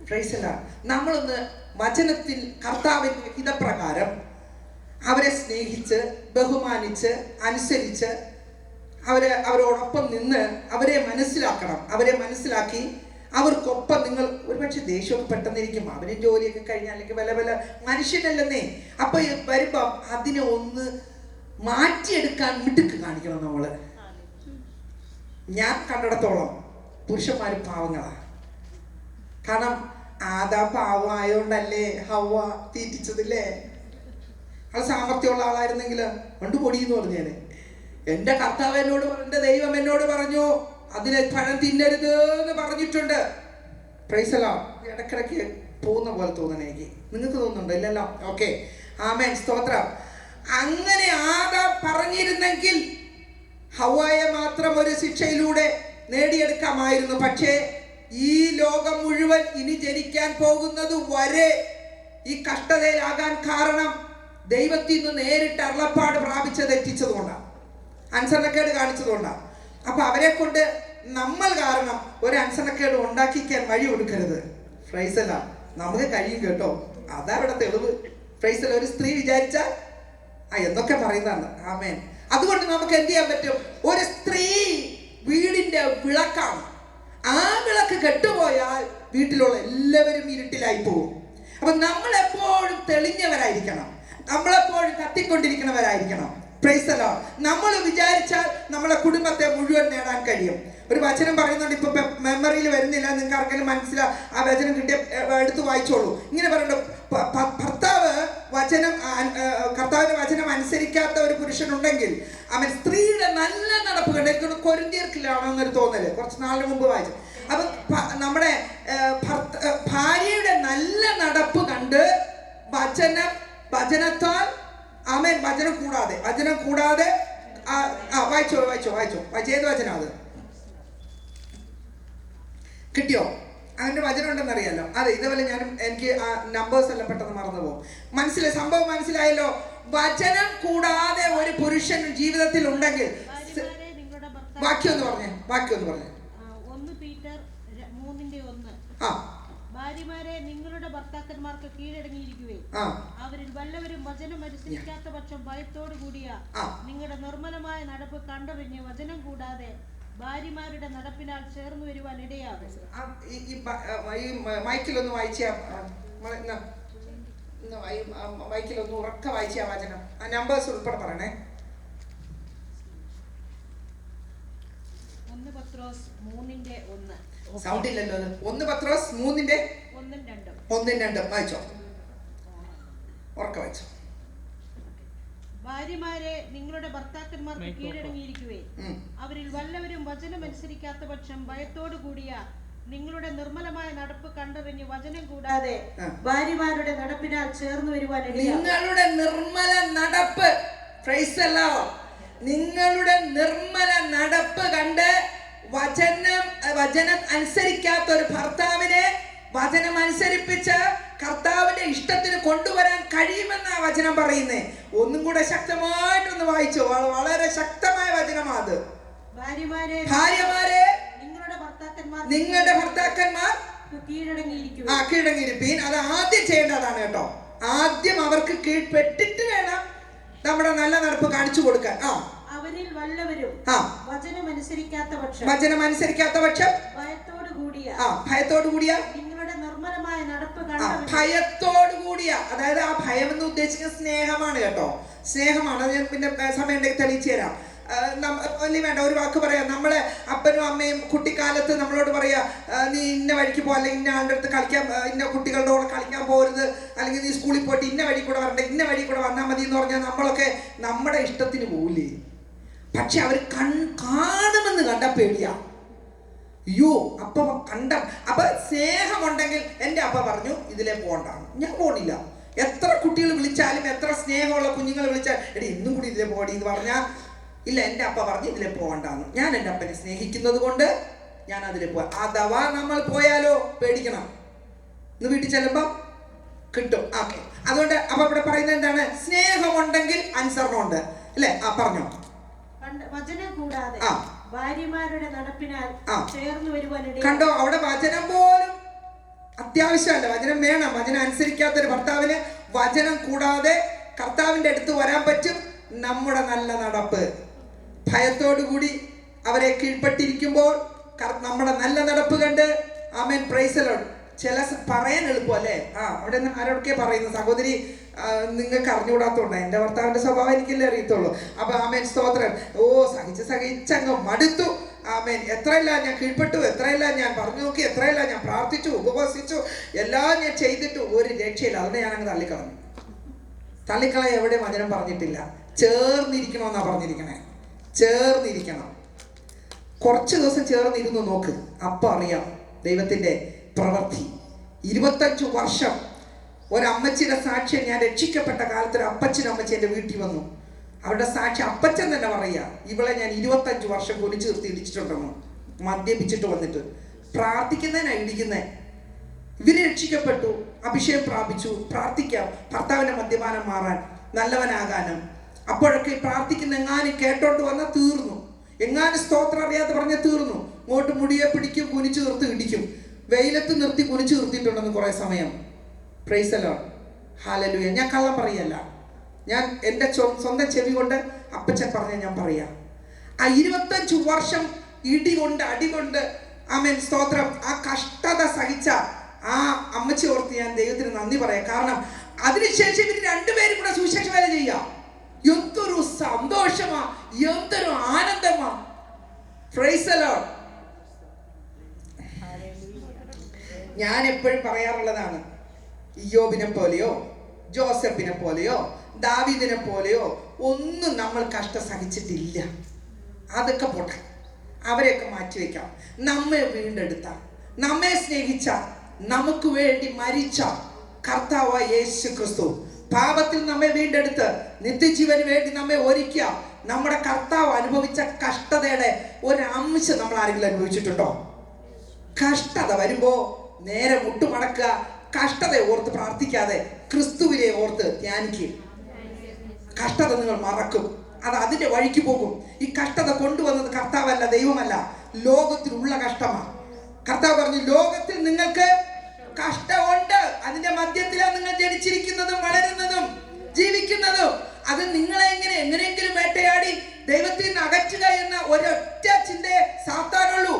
Price the Lord. നമ്മളൊന്ന് വചനത്തിൽ കർത്താവിന്റെ ഹിതപ്രകാരം അവരെ സ്നേഹിച്ച്, ബഹുമാനിച്ച്, അനുസരിച്ച് അവരോടൊപ്പം നിന്ന് അവരെ മനസ്സിലാക്കണം. അവരെ മനസ്സിലാക്കി അവർക്കൊപ്പം നിങ്ങൾ ഒരുപക്ഷെ ദേഷ്യമൊക്കെ പെട്ടെന്നിരിക്കും. അവരും ജോലിയൊക്കെ കഴിഞ്ഞാൽ അല്ലെങ്കിൽ പല മനുഷ്യനല്ലെന്നേ. അപ്പൊ വരുമ്പം അതിനെ ഒന്ന് മാറ്റിയെടുക്കാൻ മിടുക്ക് കാണിക്കണം നമ്മള്. ഞാൻ കണ്ടിടത്തോളം പുരുഷന്മാര് പാവങ്ങളാ. കാരണം ആദാം പാവമായോണ്ടല്ലേ ഹവ്വ തീറ്റിച്ചതില്ലേ? അത് സാമർത്ഥ്യമുള്ള ആളായിരുന്നെങ്കിൽ പണ്ട് പൊടിയെന്ന് പറഞ്ഞേനെ. എന്റെ കർത്താവ് എന്നോട്, എന്റെ ദൈവം എന്നോട് പറഞ്ഞു അതിനെ പഴം തിന്നരുത് എന്ന് പറഞ്ഞിട്ടുണ്ട്. Price the Lord. ഇടക്കിടക്ക് പോകുന്ന പോലെ തോന്നണേ എനിക്ക്. നിങ്ങൾക്ക് തോന്നുന്നുണ്ടോ? ഇല്ലല്ലോ. ഓക്കെ. ആമേൻ സ്തോത്രം. അങ്ങനെ ആദാം പറഞ്ഞിരുന്നെങ്കിൽ ഹവ്വയെ മാത്രം ഒരു ശിക്ഷയിലൂടെ നേടിയെടുക്കാമായിരുന്നു. പക്ഷേ ഈ ലോകം മുഴുവൻ ഇനി ജനിക്കാൻ പോകുന്നത് വരെ ഈ കഷ്ടതയിലാകാൻ കാരണം ദൈവത്തിൽ നിന്ന് നേരിട്ട് അരുളപ്പാട് പ്രാപിച്ച് തെറ്റിച്ചതുകൊണ്ടാണ്, അനുസരണക്കേട് കാണിച്ചതുകൊണ്ടാണ്. അപ്പൊ അവരെ കൊണ്ട് നമ്മൾ കാരണം ഒരു അനുസരണക്കേട് ഉണ്ടാക്കിക്കാൻ വഴി കൊടുക്കരുത്. Price the Lord. നമുക്ക് കഴിയും കേട്ടോ, അതാ ഇവിടെ തെളിവ്. Price the Lord. ഒരു സ്ത്രീ വിചാരിച്ചാൽ എന്തൊക്കെ പറയുന്നതാണ്. ആമേൻ. അതുകൊണ്ട് നമുക്ക് എന്ത് ചെയ്യാൻ പറ്റും? ഒരു സ്ത്രീ വീടിന്റെ വിളക്കാണ്. ആ വിളക്ക് കെട്ടുപോയാൽ വീട്ടിലുള്ള എല്ലാവരും ഇരുട്ടിലായി പോകും. അപ്പൊ നമ്മളെപ്പോഴും തെളിഞ്ഞവരായിരിക്കണം, നമ്മളെപ്പോഴും കത്തിക്കൊണ്ടിരിക്കുന്നവരായിരിക്കണം. Price the Lord. നമ്മൾ വിചാരിച്ചാൽ നമ്മളെ കുടുംബത്തെ മുഴുവൻ നേടാൻ കഴിയും. ഒരു വചനം പറയുന്നുണ്ട്, ഇപ്പൊ മെമ്മറിയിൽ വരുന്നില്ല, നിങ്ങൾക്ക് ആർക്കെങ്കിലും മനസ്സിലാ ആ വചനം കിട്ടിയ എടുത്ത് വായിച്ചോളൂ. ഇങ്ങനെ പറയുന്നുണ്ട്, കർത്താവിന്റെ വചനം അനുസരിക്കാത്ത ഒരു പുരുഷനുണ്ടെങ്കിൽ അവൻ സ്ത്രീയുടെ നല്ല നടപ്പ് കണ്ട്, എനിക്ക് കൊരിന്ത്യർക്കിലാണെന്നൊരു തോന്നല് കുറച്ച് നാളിന് മുമ്പ് വായിച്ചു. അപ്പൊ നമ്മുടെ ഭാര്യയുടെ നല്ല നടപ്പ് കണ്ട് വചനത്താൽ, ആമേൻ, വചനം കൂടാതെ വായിച്ചോ. ഏത് വചനം അത് കിട്ടിയോ? അങ്ങനെ വചനം ഉണ്ടെന്ന് അറിയാലോ. അതെ, ഇതേപോലെ എനിക്ക് ആ നമ്പേഴ്സ് എല്ലാം പെട്ടെന്ന് മറന്നു പോകും. സംഭവം മനസ്സിലായല്ലോ. വചനം കൂടാതെ ഒരു പുരുഷൻ ജീവിതത്തിൽ ഉണ്ടെങ്കിൽ, വാക്യം ഒന്ന് പറഞ്ഞേ. 1 പീറ്റർ 3:1. ഭാര്യമാരെ നിങ്ങളുടെ ഭർത്താക്കന്മാർക്ക് കീഴടങ്ങിയിരിക്കുകയും അവരിൽ വല്ലവരും വചനം അനുസരിക്കാത്ത പക്ഷം ഭയത്തോടു കൂടിയ നിങ്ങളുടെ നിർമ്മലമായ നടപ്പ് കണ്ടറിഞ്ഞ് വചനം കൂടാതെ ഭാര്യമാരുടെ നടപ്പിനാൽ ചേർന്ന് വരുവാൻ ഇടയാകും. ഈ മൈക്കിലൊന്ന് വായിച്ച മൈക്കിലൊന്ന് ഉറക്ക വായിച്ച വചനം, ആ നമ്പേഴ്സ് ഉൾപ്പെടെ പറയണേ. 1 പത്രോസ് 3:1. സൗണ്ട് ഇല്ലല്ലോ. 1 പത്രോസ് 3:1 2 വായിച്ചോ, ഉറക്ക വായിച്ചോ. ഭാര്യമാരെ നിങ്ങളുടെ ഭർത്താക്കന്മാർക്ക് കീഴടങ്ങിയിരിക്കുവേ, അവരിൽ വല്ലവരും വചനമനുസരിക്കാത്ത പക്ഷം ഭയത്തോടു കൂടിയ നിങ്ങളുടെ നിർമ്മലമായ നടപ്പ് കണ്ടറിഞ്ഞ് വചനം കൂടാതെ ഭാര്യമാരുടെ നടപ്പിനാൽ ചേർന്ന് വരുവാൻ നിങ്ങളുടെ നിർമ്മല നടപ്പ്, നിങ്ങളുടെ നിർമ്മല നടപ്പ് കണ്ട് വചനം അനുസരിക്കാത്ത ഒരു ഭർത്താവിനെ വചനം അനുസരിപ്പിച്ച് കർത്താവിന്റെ ഇഷ്ടത്തിന് കൊണ്ടുവരാൻ കഴിയുമെന്നാ വചനം പറയുന്നേ. ഒന്നും കൂടെ ശക്തമായിട്ടൊന്ന് വായിച്ചോ, വളരെ ശക്തമായ വചനമാ അത്. ഭാര്യമാരെ നിങ്ങളുടെ ഭർത്താക്കന്മാർ കീഴടങ്ങിയിരിപ്പീൻ. അത് ആദ്യം ചെയ്യേണ്ടതാണ് കേട്ടോ. ആദ്യം അവർക്ക് കീഴ്പ്പെട്ടിട്ട് വേണം നമ്മുടെ നല്ല നടപ്പ് കാണിച്ചു കൊടുക്കാൻ. അവരിൽ വല്ലവരും വചനമനുസരിക്കാത്ത പക്ഷം ഭയത്തോടു കൂടിയ നിങ്ങളുടെ നിർമ്മലമായ നടപ്പ് ഭയത്തോടു കൂടിയ, അതായത് ആ ഭയം എന്ന് ഉദ്ദേശിക്കുന്ന സ്നേഹമാണ് കേട്ടോ. സ്നേഹമാണ്. അത് ഞാൻ പിന്നെ സമയം ഉണ്ടെങ്കിൽ തെളിയിച്ചു തരാം. വേണ്ട, ഒരു വാക്ക് പറയാം. നമ്മളെ അപ്പനും അമ്മയും കുട്ടിക്കാലത്ത് നമ്മളോട് പറയാ, നീ ഇന്ന വഴിക്ക് പോ, അല്ലെങ്കിൽ ഇന്ന ആളുടെ അടുത്ത് കളിക്കാൻ, ഇന്ന കുട്ടികളുടെ കൂടെ കളിക്കാൻ പോകരുത്, അല്ലെങ്കിൽ നീ സ്കൂളിൽ പോയിട്ട് ഇന്ന വഴി കൂടെ വരണ്ട, ഇന്ന വഴി കൂടെ വന്നാൽ മതി എന്ന് പറഞ്ഞാൽ നമ്മളൊക്കെ നമ്മുടെ ഇഷ്ടത്തിന് പോകില്ലേ. പക്ഷെ അവർ കാണുമെന്ന് കണ്ട പേടിയാ. അയ്യോ, അപ്പൊ സ്നേഹമുണ്ടെങ്കിൽ എൻ്റെ അപ്പ പറഞ്ഞു ഇതിലെ പോകണ്ടാണ്, ഞാൻ പോണില്ല. എത്ര കുട്ടികൾ വിളിച്ചാലും, എത്ര സ്നേഹമുള്ള കുഞ്ഞുങ്ങൾ വിളിച്ചാൽ, എടി ഇന്നും കൂടി ഇതിലെ പോകടി എന്ന് പറഞ്ഞാൽ, ഇല്ല എൻ്റെ അപ്പ പറഞ്ഞു ഇതിലെ പോകണ്ടാന്ന്. ഞാൻ എൻ്റെ അപ്പനെ സ്നേഹിക്കുന്നത് കൊണ്ട് ഞാൻ അതിലെ പോവാ. അഥവാ നമ്മൾ പോയാലോ പേടിക്കണം, ഇന്ന് വീട്ടിൽ ചെല്ലുമ്പോ കിട്ടും. ഓക്കെ, അതുകൊണ്ട് അപ്പൊ ഇവിടെ പറയുന്നത് എന്താണ്? സ്നേഹമുണ്ടെങ്കിൽ അനുസരണമുണ്ട് അല്ലേ? പറഞ്ഞോ. വചനം കൂടാതെ ഭാര്യമാരുടെ നടപ്പിനാൽ ചേർന്ന് വരുവാൻ കണ്ടോ, അവിടെ വചനം പോലും അത്യാവശ്യമല്ല. വചനം വേണം. വചനം അനുസരിക്കാത്തൊരു ഭർത്താവിന് വചനം കൂടാതെ കർത്താവിന്റെ അടുത്ത് വരാൻ പറ്റും. നമ്മുടെ നല്ല നടപ്പ്, ഭയത്തോടുകൂടി അവരെ കീഴ്പ്പെട്ടിരിക്കുമ്പോൾ നമ്മുടെ നല്ല നടപ്പ് കണ്ട് ആമേൻ, പ്രൈസ് ദി ലോർഡ്. ചില പറയാൻ എളുപ്പമല്ലേ? അവിടെ നിന്ന് ആരോടൊക്കെ പറയുന്നു, സഹോദരി നിങ്ങൾക്ക് അറിഞ്ഞുകൂടാത്തോണ്ട, എൻ്റെ ഭർത്താവിന്റെ സ്വഭാവം എനിക്കല്ലേ അറിയത്തുള്ളൂ. അപ്പൊ ആമേൻ, സ്തോത്രം. സഹിച്ചങ്ങ് മടുത്തു. ആമേൻ, എത്രയെല്ലാം ഞാൻ കീഴ്പ്പെട്ടു, എത്രയെല്ലാം ഞാൻ പറഞ്ഞു നോക്കി, എത്രയെല്ലാം ഞാൻ പ്രാർത്ഥിച്ചു, ഉപവസിച്ചു, എല്ലാം ഞാൻ ചെയ്തിട്ട് ഒരു രക്ഷയില്ല. അതിനെ ഞാൻ അങ്ങ് തള്ളിക്കളഞ്ഞു. തള്ളിക്കളയ എവിടെ വചനം പറഞ്ഞിട്ടില്ല. ചേർന്നിരിക്കണമെന്നാ പറഞ്ഞിരിക്കണേ. ചേർന്നിരിക്കണം. കുറച്ച് ദിവസം ചേർന്നിരുന്നു നോക്ക്, അപ്പൊ അറിയാം ദൈവത്തിന്റെ പ്രവൃത്തി. 25 വർഷം ഒരമ്മച്ചിയുടെ സാക്ഷ്യം, ഞാൻ രക്ഷിക്കപ്പെട്ട കാലത്ത് ഒരു അപ്പച്ചനും അമ്മച്ചി എൻ്റെ വീട്ടിൽ വന്നു. അവരുടെ സാക്ഷ്യം അപ്പച്ചൻ തന്നെ പറയാ, ഇവളെ ഞാൻ 25 വർഷം കൊലിച്ചു നിർത്തി ഇടിച്ചിട്ടുണ്ടെന്ന്, മദ്യപിച്ചിട്ട് വന്നിട്ട്. പ്രാർത്ഥിക്കുന്നതിനാ ഇടിക്കുന്നേ. ഇവര് രക്ഷിക്കപ്പെട്ടു, അഭിഷേകം പ്രാപിച്ചു. പ്രാർത്ഥിക്കാം ഭർത്താവിന്റെ മദ്യപാനം മാറാൻ, നല്ലവനാകാനും. അപ്പോഴൊക്കെ പ്രാർത്ഥിക്കുന്ന എങ്ങാനും കേട്ടോണ്ട് വന്നാൽ തീർന്നു. എങ്ങാനും സ്തോത്രം അറിയാതെ പറഞ്ഞാൽ തീർന്നു. ഇങ്ങോട്ട് മുടിയെ പിടിക്കും, കുനിച്ചു നിർത്തി ഇടിക്കും. വെയിലത്ത് നിർത്തി കുനിച്ചു നിർത്തിയിട്ടുണ്ടെന്ന് കുറെ സമയം. Price the Lord, hallelujah. ഞാൻ കള്ളം പറയല്ല, ഞാൻ എൻ്റെ സ്വന്തം ചെവി കൊണ്ട് അപ്പച്ചൻ പറഞ്ഞ ഞാൻ പറയാം. ആ 25 വർഷം ഇടികൊണ്ട് അടികൊണ്ട് ആമേൻ, സ്തോത്രം, ആ കഷ്ടത സഹിച്ച ആ അമ്മച്ചി ഓർത്ത് ഞാൻ ദൈവത്തിന് നന്ദി പറയാം. കാരണം അതിനുശേഷം ഇവർ രണ്ടുപേരും കൂടെ സുവിശേഷ വേല ചെയ്യാം. എന്തൊരു സന്തോഷമാ, എന്തൊരു ആനന്ദമാ. Price the Lord. ഞാൻ എപ്പോഴും പറയാറുള്ളതാണ്, ഇയ്യോബിനെ പോലെയോ ജോസഫിനെ പോലെയോ ദാവീദിനെ പോലെയോ ഒന്നും നമ്മൾ കഷ്ടം സഹിച്ചിട്ടില്ല. അതൊക്കെ പോട്ടെ, അവരെയൊക്കെ മാറ്റിവെക്കാം. നമ്മെ വീണ്ടെടുത്ത, നമ്മെ സ്നേഹിച്ച, നമുക്ക് വേണ്ടി മരിച്ച കർത്താവായ യേശു ക്രിസ്തു, പാപത്തിൽ നമ്മെ വീണ്ടെടുത്ത് നിത്യജീവന് വേണ്ടി നമ്മെ ഒരുക്കുക. നമ്മുടെ കർത്താവ് അനുഭവിച്ച കഷ്ടതയുടെ ഒരു അംശം നമ്മൾ ആരെങ്കിലും അനുഭവിച്ചിട്ടുണ്ടോ? കഷ്ടത വരുമ്പോ നേരെ മുട്ടുമടക്കുക. കഷ്ടത ഓർത്ത് പ്രാർത്ഥിക്കാതെ ക്രിസ്തുവിനെ ഓർത്ത് ധ്യാനിക്കുക. കഷ്ടത നിങ്ങൾ മറക്കും, അത് അതിന്റെ വഴിക്ക് പോകും. ഈ കഷ്ടത കൊണ്ടുവന്നത് കർത്താവല്ല, ദൈവമല്ല, ലോകത്തിലുള്ള കഷ്ടമാണ്. കർത്താവ് പറഞ്ഞു, ലോകത്തിൽ നിങ്ങൾക്ക് കഷ്ടമുണ്ട്, അതിന്റെ മധ്യത്തിലാണ് നിങ്ങൾ ജനിച്ചിരിക്കുന്നതും വളരുന്നതും ജീവിക്കുന്നതും. അത് നിങ്ങളെ എങ്ങനെയെങ്കിലും വേട്ടയാടി ദൈവത്തിൽ നിന്ന് അകറ്റുക എന്ന ഒരൊറ്റ ചിന്തയെ സാത്താനുള്ളൂ.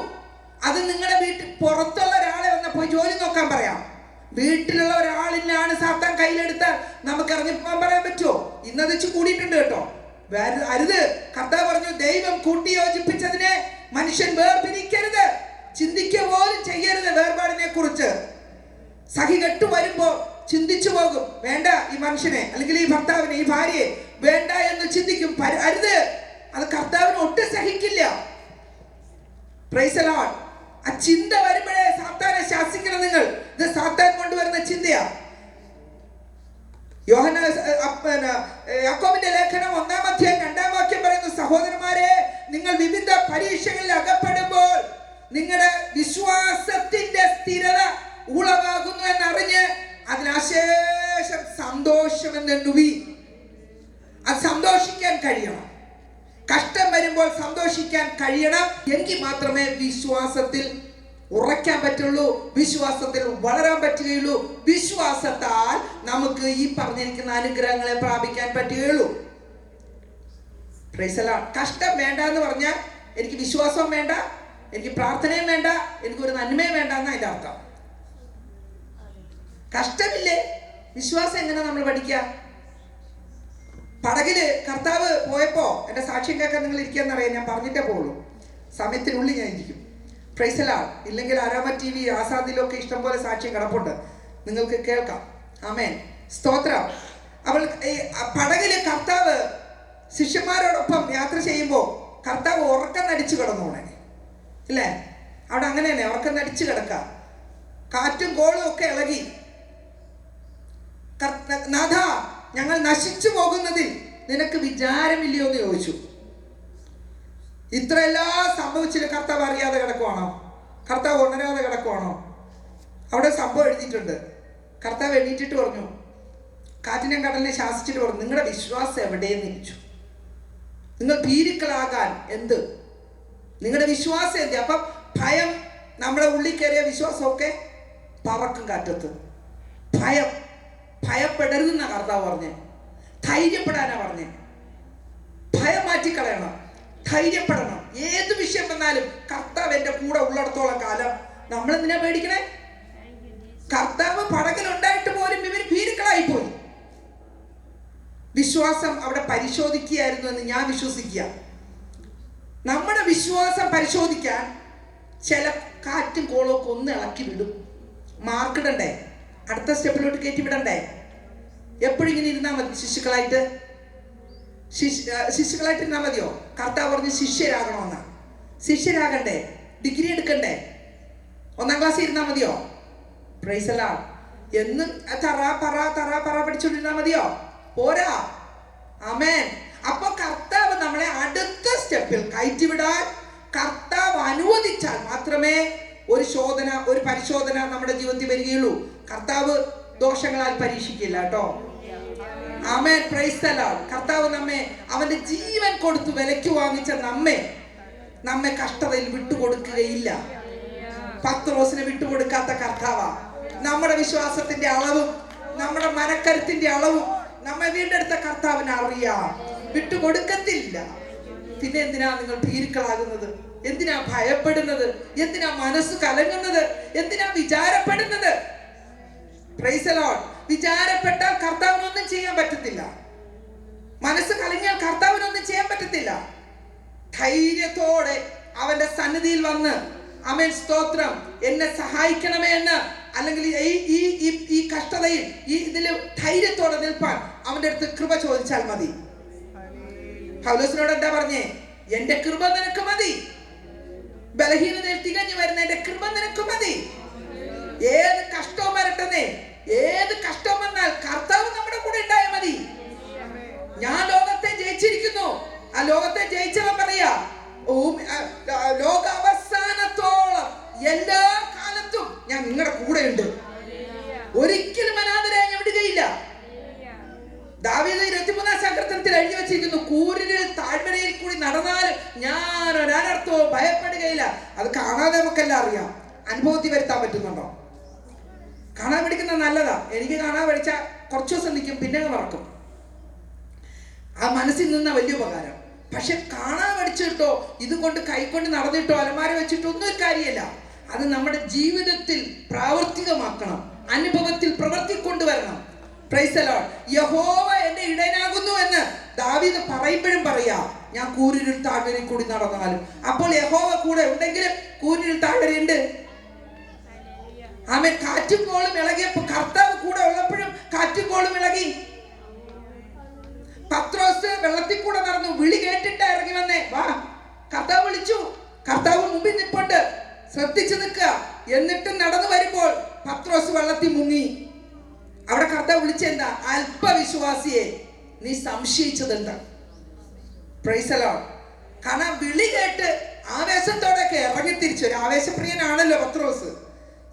അത് നിങ്ങളുടെ വീട്ടിൽ പുറത്തുള്ള ഒരാളെ വന്ന പോയി ജോലി നോക്കാൻ പറയാം. വീട്ടിലുള്ള ഒരാളിനാണ് സാത്താൻ കയ്യിലെടുത്താൽ നമുക്ക് ഇറങ്ങിപ്പോകാൻ പറയാൻ പറ്റുമോ? ഇന്നത് വെച്ച് കൂടിയിട്ടുണ്ട് കേട്ടോ. അരുത്. കർത്താവ് പറഞ്ഞു, ദൈവം കൂട്ടി യോജിപ്പിച്ചതിനെ മനുഷ്യൻ വേർപിരിക്കരുത്. ചിന്തിക്കുക പോലും ചെയ്യരുത് വേർപാടിനെ കുറിച്ച്. സഖി കെട്ടു വരുമ്പോ ചിന്തിച്ചു പോകും, വേണ്ട ഈ മനുഷ്യനെ, അല്ലെങ്കിൽ ഈ ഭർത്താവിനെ, ഈ ഭാര്യയെ വേണ്ട എന്ന് ചിന്തിക്കും. അരുത്. അത് കർത്താവിന് ഒട്ടും സഹിക്കില്ല. Praise the Lord. ആ ചിന്ത വരുമ്പോഴേ സാത്താനെ ശാസിക്കണം നിങ്ങൾ. ഇത് സാത്താൻ കൊണ്ടുവരുന്ന ചിന്തയാ. യാക്കോബിന്റെ ലേഖനം 1-ാം അധ്യായം 2-ാം വാക്യം പറയുന്നു, സഹോദരന്മാരെ, നിങ്ങൾ വിവിധ പരീക്ഷകളിൽ അകപ്പെടുമ്പോൾ നിങ്ങളുടെ വിശ്വാസത്തിന്റെ സ്ഥിരത ഉളവാകുന്നു എന്നറിഞ്ഞ് അതിനശേഷം സന്തോഷം എന്നെണ്ണുവി. അത് സന്തോഷിക്കാൻ കഴിയണം. കഷ്ടം വരുമ്പോൾ സന്തോഷിക്കാൻ കഴിയണം. എങ്കിൽ മാത്രമേ വിശ്വാസത്തിൽ ഉറയ്ക്കാൻ പറ്റുള്ളൂ, വിശ്വാസത്തിൽ വളരാൻ പറ്റുകയുള്ളൂ. വിശ്വാസത്താൽ നമുക്ക് ഈ പറഞ്ഞിരിക്കുന്ന അനുഗ്രഹങ്ങളെ പ്രാപിക്കാൻ പറ്റുകയുള്ളൂ. Price the Lord. കഷ്ടം വേണ്ട എന്ന് പറഞ്ഞാൽ എനിക്ക് വിശ്വാസവും വേണ്ട, എനിക്ക് പ്രാർത്ഥനയും വേണ്ട, എനിക്കൊരു നന്മയും വേണ്ട എന്നാ അതിന്റെ അർത്ഥം. കഷ്ടമില്ലേ, വിശ്വാസം എങ്ങനെ നമ്മൾ പഠിക്കുക? പടകില് കർത്താവ് പോയപ്പോ, എന്റെ സാക്ഷ്യം കേൾക്കാൻ നിങ്ങൾ ഇരിക്കാന്നറിയാം, ഞാൻ പറഞ്ഞിട്ടേ പോകുള്ളൂ, സമയത്തിനുള്ളിൽ ഞാൻ ഇരിക്കും. Price the Lord. ഇല്ലെങ്കിൽ ആരാമ TV ആസാദിലൊക്കെ ഇഷ്ടംപോലെ സാക്ഷ്യം കിടപ്പുണ്ട്, നിങ്ങൾക്ക് കേൾക്കാം. ആമേൻ, സ്തോത്രം. അവൾ പടകില് കർത്താവ് ശിഷ്യന്മാരോടൊപ്പം യാത്ര ചെയ്യുമ്പോൾ കർത്താവ് ഉറക്കം നടിച്ചു കിടന്നോണേ, ഇല്ലേ? അവിടെ അങ്ങനെ തന്നെ ഉറക്കം നടിച്ചു കിടക്കാം. കാറ്റും കോളും ഒക്കെ ഇളകി. നാഥ, ഞങ്ങൾ നശിച്ചു പോകുന്നതിൽ നിനക്ക് വിചാരമില്ലയോ എന്ന് ചോദിച്ചു. ഇത്രയെല്ലാം സംഭവിച്ചിട്ട് കർത്താവ് അറിയാതെ കിടക്കുവാണോ? കർത്താവ് ഉണരാതെ കിടക്കുവാണോ? അവിടെ സംഭവം എഴുതിയിട്ടുണ്ട്. കർത്താവ് എണീറ്റിട്ട് പറഞ്ഞു, കാറ്റിനെയും കടലിനെ ശാസിച്ചിട്ട് പറഞ്ഞു, നിങ്ങളുടെ വിശ്വാസം എവിടെയെന്ന് ചോദിച്ചു. നിങ്ങൾ ഭീരുക്കളാകാൻ എന്ത്? നിങ്ങളുടെ വിശ്വാസം എന്ത്? അപ്പം ഭയം, നമ്മുടെ ഉള്ളിൽ കയറിയ വിശ്വാസമൊക്കെ പറക്കും കാറ്റത്ത്. ഭയപ്പെടരുതെന്നാ കർത്താവ് പറഞ്ഞേ. ധൈര്യപ്പെടാനാ പറഞ്ഞേ. ഭയം മാറ്റിക്കളയണം, ധൈര്യപ്പെടണം. ഏത് വിഷയം വന്നാലും കർത്താവ് എന്റെ കൂടെ ഉള്ളിടത്തോളം കാലം നമ്മൾ എന്തിനാ പേടിക്കണേ? കർത്താവ് പടകിലുണ്ടായിട്ട് പോലും ഇവർ ഭീരുക്കളായി പോയി. വിശ്വാസം അവിടെ പരിശോധിക്കുകയായിരുന്നു എന്ന് ഞാൻ വിശ്വസിക്കുക. നമ്മുടെ വിശ്വാസം പരിശോധിക്കാൻ ചില കാറ്റും കോളും ഒക്കെ ഒന്ന് ഇളക്കി വിടും. മാർക്കിടണ്ടേ, അടുത്ത സ്റ്റെപ്പിലോട്ട് കയറ്റി വിടണ്ടേ? എപ്പോഴും ഇങ്ങനെ ഇരുന്നാൽ മതി? ശിശുക്കളായിട്ട് ഇരുന്നാൽ മതിയോ? കർത്താവ് പറഞ്ഞ് ശിഷ്യരാകണമെന്നാ. ശിഷ്യരാകണ്ടേ? ഡിഗ്രി എടുക്കണ്ടേ? 1-ാം ക്ലാസ്സിൽ ഇരുന്നാൽ മതിയോ? Price the Lord. എന്നും തറ പഠിച്ചോണ്ടിരുന്നാൽ മതിയോ? പോരാ. ആമേൻ. അപ്പൊ കർത്താവ് നമ്മളെ അടുത്ത സ്റ്റെപ്പിൽ കയറ്റിവിടാൻ കർത്താവ് അനുവദിച്ചാൽ മാത്രമേ ഒരു ശോധന, ഒരു പരിശോധന നമ്മുടെ ജീവിതത്തിൽ വരികയുള്ളൂ. കർത്താവ് ദോഷങ്ങളാൽ പരീക്ഷിക്കില്ല കേട്ടോ. ആമേൻ, പ്രൈസ് ദി ലോർഡ്. കർത്താവ് നമ്മെ അവന്റെ ജീവൻ കൊടുത്ത് വിലയ്ക്ക് വാങ്ങിച്ച നമ്മെ കഷ്ടതയിൽ വിട്ടുകൊടുക്കുകയില്ല. പത്രോസിനെ വിട്ടുകൊടുക്കാത്ത കർത്താവാ. നമ്മുടെ വിശ്വാസത്തിന്റെ അളവും നമ്മുടെ മനക്കരുത്തിന്റെ അളവും നമ്മെ വീണ്ടെടുത്ത കർത്താവിനെ അറിയാം, വിട്ടുകൊടുക്കത്തില്ല. പിന്നെ എന്തിനാ നിങ്ങൾ ഭീരുക്കളാകുന്നത്? എന്തിനാ ഭയപ്പെടുന്നത്? എന്തിനാ മനസ്സ് കലങ്ങുന്നത്? എന്തിനാ വിചാരപ്പെടുന്നത്? Praise the Lord. വിചാരപ്പെട്ടാൽ കർത്താവിനൊന്നും ചെയ്യാൻ പറ്റത്തില്ല. മനസ്സ് കലങ്ങിയാൽ കർത്താവിനൊന്നും ചെയ്യാൻ പറ്റത്തില്ല. ധൈര്യത്തോടെ അവന്റെ സന്നിധിയിൽ വന്ന്, ആമേൻ, സ്തോത്രം, എന്നെ സഹായിക്കണമേ എന്ന്, അല്ലെങ്കിൽ ഈ കഷ്ടതയിൽ ഇതില് ധൈര്യത്തോടെ നിൽപ്പാൻ അവന്റെ അടുത്ത് കൃപ ചോദിച്ചാൽ മതി. പൗലോസിനോട് എന്താ പറഞ്ഞേ? എന്റെ കൃപ നിനക്ക് മതി. ബലഹീനതയിൽ തികഞ്ഞു വരുന്ന എന്റെ കൃപ നിനക്ക് മതി. ഏത് കഷ്ടവും വരട്ടെന്നേ, ഏത് കഷ്ടവും വന്നാൽ കർത്താവ് നമ്മുടെ കൂടെ ഉണ്ടായാൽ മതി. ഞാൻ ലോകത്തെ ജയിച്ചിരിക്കുന്നു. ആ ലോകത്തെ ജയിച്ചവൻ പറയാ, ലോക അവസാനത്തോളം എല്ലാ കാലത്തും ഞാൻ നിങ്ങളുടെ കൂടെ ഉണ്ട്. ഒരിക്കലും അനാഥരായി ഞാൻ വിടുകയില്ല. ദാവീദ് 23-ാം സങ്കീർത്തനത്തിൽ എഴുതി വെച്ചിരിക്കുന്നു, കൂരിരുൾ താഴ്വരയിൽ കൂടി നടന്നാലും ഞാൻ ഒരനർത്ഥവും ഭയപ്പെടുകയില്ല. അത് കാണാതെ നമുക്കെല്ലാം അറിയാം. അനുഭവത്തിൽ വരുത്താൻ പറ്റുന്നുണ്ടോ? കാണാൻ പഠിക്കുന്നത് നല്ലതാ. എനിക്ക് കാണാൻ പഠിച്ചാൽ കുറച്ചു ദിവസം നിൽക്കും, പിന്നെ മറക്കും. ആ മനസ്സിൽ നിന്ന വലിയ ഉപകാരം. പക്ഷെ കാണാൻ പഠിച്ചിട്ടോ ഇതുകൊണ്ട് കൈക്കൊണ്ട് നടന്നിട്ടോ അലമാര വെച്ചിട്ടോ ഒന്നും ഒരു കാര്യമല്ല. അത് നമ്മുടെ ജീവിതത്തിൽ പ്രാവർത്തികമാക്കണം, അനുഭവത്തിൽ പ്രവർത്തിക്കൊണ്ടുവരണം. Price the Lord. യഹോവ എന്റെ ഇടയനാകുന്നു എന്ന് ദാവീദ് പറയുമ്പോഴും പറയാ, ഞാൻ കൂരിരുൾ താഴ്വരയിൽ കൂടി നടന്നാലും. അപ്പോൾ യഹോവ കൂടെ ഉണ്ടെങ്കിലും കൂരിരുൾ താഴ്വരയുണ്ട്. ആമേൻ. കാറ്റും കോളും ഇളകിയപ്പോ കർത്താവ് കൂടെ ഉള്ളപ്പോഴും കാറ്റും കോളും ഇളകി. പത്രോസ് വെള്ളത്തിൽ കൂടെ നടന്നു, വിളി കേട്ടിട്ട് ഇറങ്ങി വന്നേ, വാ. കർത്താവ് വിളിച്ചു, കർത്താവ് മുമ്പിൽ നിൽപ്പുണ്ട്, ശ്രദ്ധിച്ചു നിൽക്കുക. എന്നിട്ടും നടന്നു വരുമ്പോൾ പത്രോസ് വെള്ളത്തിൽ മുങ്ങി. അവിടെ കർത്താവ് വിളിച്ചെന്താ? അല്പവിശ്വാസിയെ, നീ സംശയിച്ചതെന്താ? Price the Lord. കാരണം വിളി കേട്ട് ആവേശത്തോടെയൊക്കെ ഇറങ്ങിത്തിരിച്ചു. ഒരു ആവേശപ്രിയനാണല്ലോ പത്രോസ്.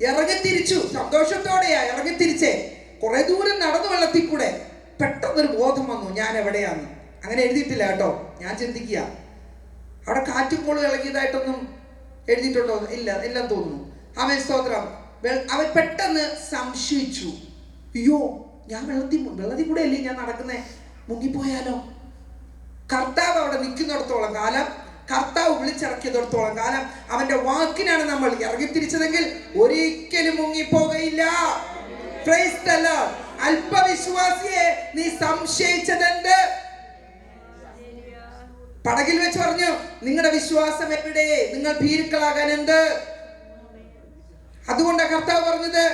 ഇറങ്ങിത്തിരിച്ചു, സന്തോഷത്തോടെയാ ഇറങ്ങിത്തിരിച്ചേ. കുറെ ദൂരം നടന്നു വെള്ളത്തിൽ കൂടെ. പെട്ടെന്നൊരു ബോധം വന്നു, ഞാൻ എവിടെയാന്ന്. അങ്ങനെ എഴുതിയിട്ടില്ല കേട്ടോ, ഞാൻ ചിന്തിക്കുക. അവിടെ കാറ്റും കോളും ഇളകിയതായിട്ടൊന്നും എഴുതിയിട്ടുണ്ടോ? ഇല്ല, ഇല്ലെന്ന് തോന്നുന്നു. അവൻ സ്തോത്രം. അവൻ പെട്ടെന്ന് സംശയിച്ചു, അയ്യോ ഞാൻ വെള്ളത്തിൽ കൂടെ അല്ലേ ഞാൻ നടക്കുന്നേ, മുങ്ങിപ്പോയാലോ? കർത്താവ് അവിടെ നിൽക്കുന്നിടത്തോളം കാലം, കർത്താവ് വിളിച്ചിറക്കിയതിടത്തോളം കാലം, അവന്റെ വാക്കിനാണ് നമ്മൾ ഇറങ്ങിത്തിരിച്ചതെങ്കിൽ ഒരിക്കലും മുങ്ങിപ്പോകയില്ല. Praise the Lord. അല്പവിശ്വാസിയെ, നീ സംശയിച്ചതെന്ത്? പടകിൽ വെച്ച് പറഞ്ഞു, നിങ്ങളുടെ വിശ്വാസം എവിടെ? നിങ്ങൾ ഭീരുക്കളാകാൻ എന്ത്? അതുകൊണ്ടാണ് കർത്താവ് പറഞ്ഞത്,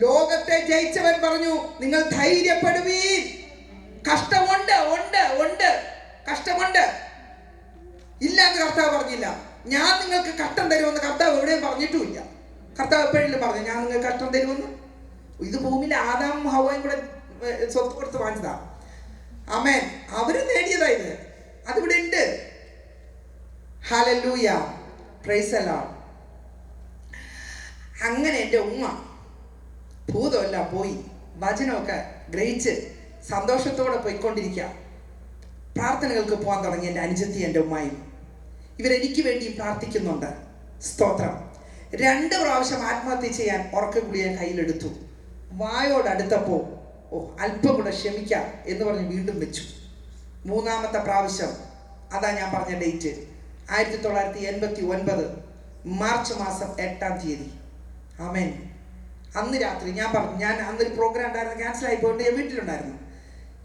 ലോകത്തെ ജയിച്ചവൻ പറഞ്ഞു, നിങ്ങൾ ധൈര്യപ്പെടുവീൻ. കഷ്ടമുണ്ട്, ഉണ്ട് ഉണ്ട്, കഷ്ടമുണ്ട്, ഇല്ലാന്ന് കർത്താവ് പറഞ്ഞില്ല. ഞാൻ നിങ്ങൾക്ക് കഷ്ടം തരുമെന്ന് കർത്താവ് എവിടെയും പറഞ്ഞിട്ടുമില്ല. കർത്താവ് എപ്പോഴെങ്കിലും പറഞ്ഞു ഞാൻ നിങ്ങൾക്ക് കഷ്ടം തരുമെന്ന്? ഇത് ഭൂമിയിലെ ആദാമും ഹവ്വയും കൂടെ സ്വത്ത് കൊടുത്ത് വാങ്ങിച്ചതാ. ആമേൻ. അവര് നേടിയതാ ഇത്. അതിവിടെ ഉണ്ട്. ഹല്ലേലൂയ. Price the Lord. അങ്ങനെ എൻ്റെ ഉമ്മ ഭൂതമെല്ലാം പോയി, വചനമൊക്കെ ഗ്രഹിച്ച് സന്തോഷത്തോടെ പോയിക്കൊണ്ടിരിക്കുക. പ്രാർത്ഥനകൾക്ക് പോകാൻ തുടങ്ങി എൻ്റെ അനുജത്തി, എൻ്റെ ഉമ്മായും. ഇവരെനിക്ക് വേണ്ടി പ്രാർത്ഥിക്കുന്നുണ്ട്. സ്തോത്രം. 2 പ്രാവശ്യം ആത്മഹത്യ ചെയ്യാൻ ഉറക്കഗുളിക കയ്യിലെടുത്തു. വായോടടുത്തപ്പോൾ അല്പം കൂടെ ക്ഷമിക്കാം എന്ന് പറഞ്ഞ് വീണ്ടും വെച്ചു. 3ാമത്തെ പ്രാവശ്യം, അതാ ഞാൻ പറഞ്ഞ ഡേറ്റ്, 1989 മാർച്ച് മാസം 8-ാം തീയതി. ആമേൻ. അന്ന് രാത്രി ഞാൻ പറഞ്ഞു, ഞാൻ അന്നൊരു പ്രോഗ്രാം ഉണ്ടായിരുന്നു, ക്യാൻസലായി പോയിട്ട് ഞാൻ വീട്ടിലുണ്ടായിരുന്നു.